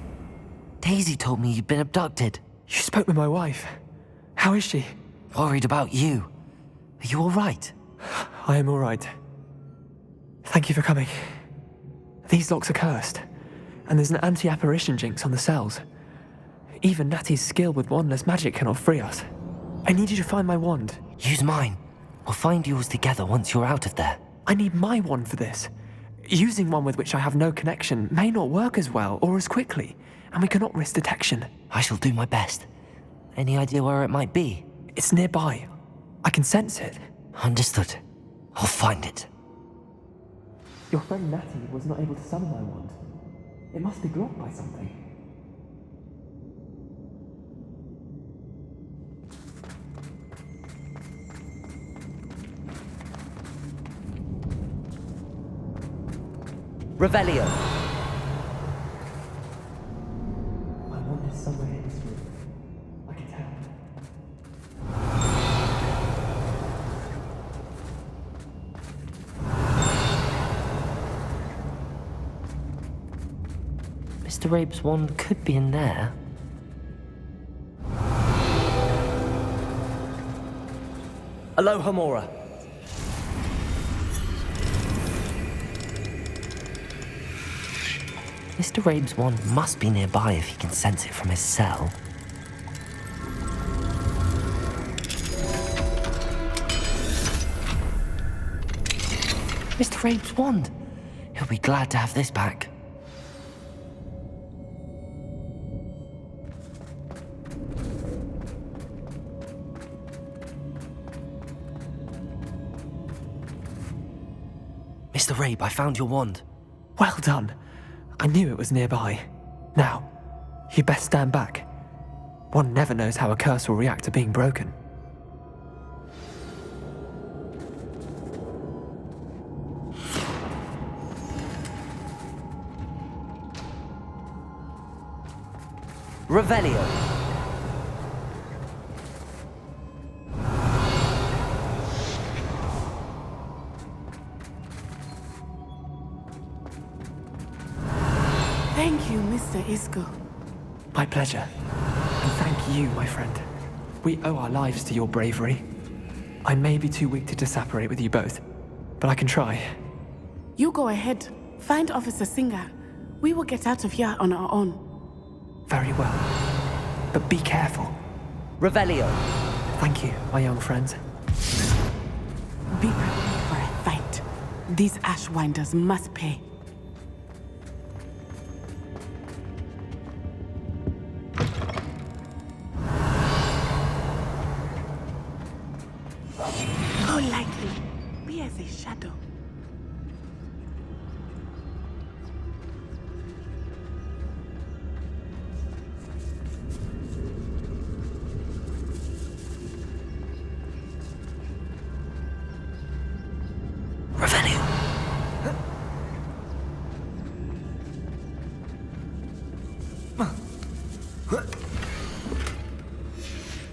Daisy told me you'd been abducted. You spoke with my wife. How is she? Worried about you. Are you all right? I am all right. Thank you for coming. These locks are cursed, and there's an anti-apparition jinx on the cells. Even Natty's skill with wandless magic cannot free us. I need you to find my wand. Use mine. We'll find yours together once you're out of there. I need my wand for this. Using one with which I have no connection may not work as well or as quickly, and we cannot risk detection. I shall do my best. Any idea where it might be? It's nearby. I can sense it. Understood. I'll find it. Your friend Natty was not able to summon my wand. It must be blocked by something. Revelio. My wand is somewhere in this room. I can tell. Mr. Rabe's wand could be in there. Aloha Mora. Mr. Rabe's wand must be nearby if he can sense it from his cell. Mr. Rabe's wand! He'll be glad to have this back. Mr. Rabe, I found your wand. Well done. I knew it was nearby. Now, you best stand back. One never knows how a curse will react to being broken. Revelio. Thank you, Mr. Isco. My pleasure. And thank you, my friend. We owe our lives to your bravery. I may be too weak to disapparate with you both, but I can try. You go ahead. Find Officer Singer. We will get out of here on our own. Very well. But be careful. Revelio. Thank you, my young friends. Be prepared for a fight. These Ashwinders must pay. Go lightly. Be as a shadow.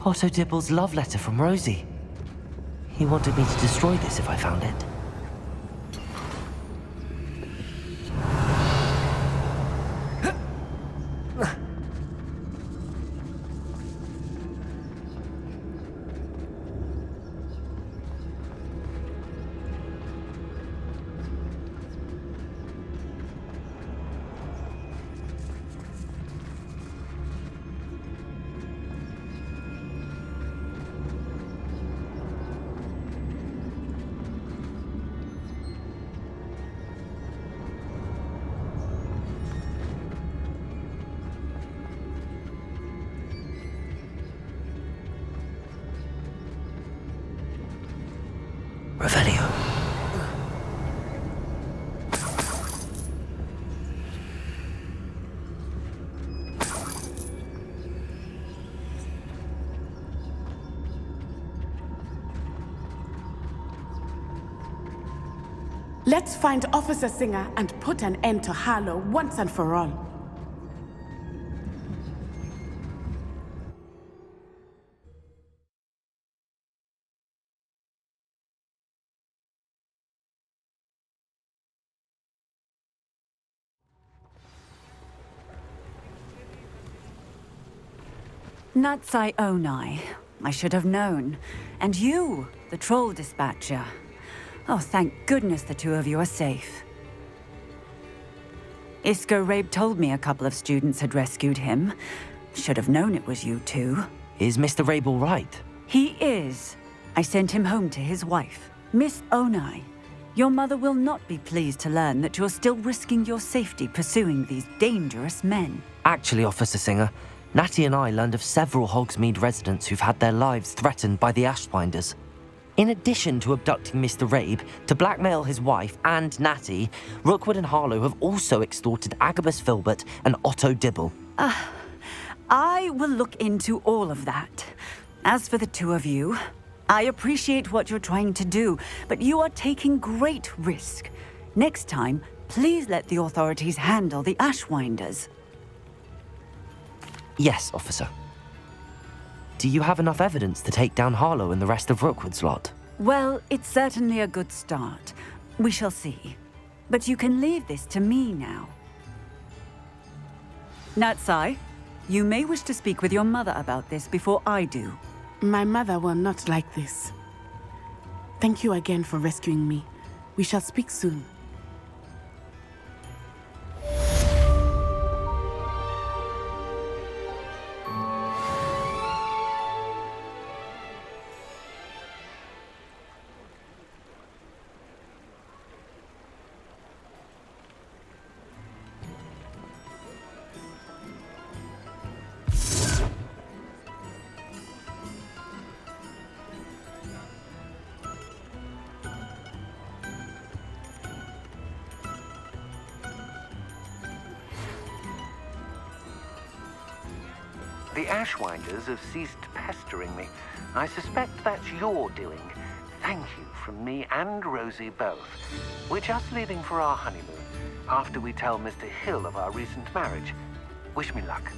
Otto Dibble's love letter from Rosie. He wanted me to destroy this if I found it. Revelio. Let's find Officer Singer and put an end to Harlow once and for all. Natsai Onai. I should have known. And you, the troll dispatcher. Oh, thank goodness the two of you are safe. Isco Rabe told me a couple of students had rescued him. Should have known it was you two. Is Mr. Rabe all right? He is. I sent him home to his wife. Miss Onai, your mother will not be pleased to learn that you're still risking your safety pursuing these dangerous men. Actually, Officer Singer, Natty and I learned of several Hogsmeade residents who've had their lives threatened by the Ashwinders. In addition to abducting Mr. Rabe to blackmail his wife and Natty, Rookwood and Harlow have also extorted Agabus Filbert and Otto Dibble. I will look into all of that. As for the two of you, I appreciate what you're trying to do, but you are taking great risk. Next time, please let the authorities handle the Ashwinders. Yes, officer. Do you have enough evidence to take down Harlow and the rest of Rookwood's lot? Well, it's certainly a good start. We shall see. But you can leave this to me now. Natsai, you may wish to speak with your mother about this before I do. My mother will not like this. Thank you again for rescuing me. We shall speak soon. The Ashwinders have ceased pestering me. I suspect that's your doing. Thank you from me and Rosie both. We're just leaving for our honeymoon, after we tell Mr. Hill of our recent marriage. Wish me luck.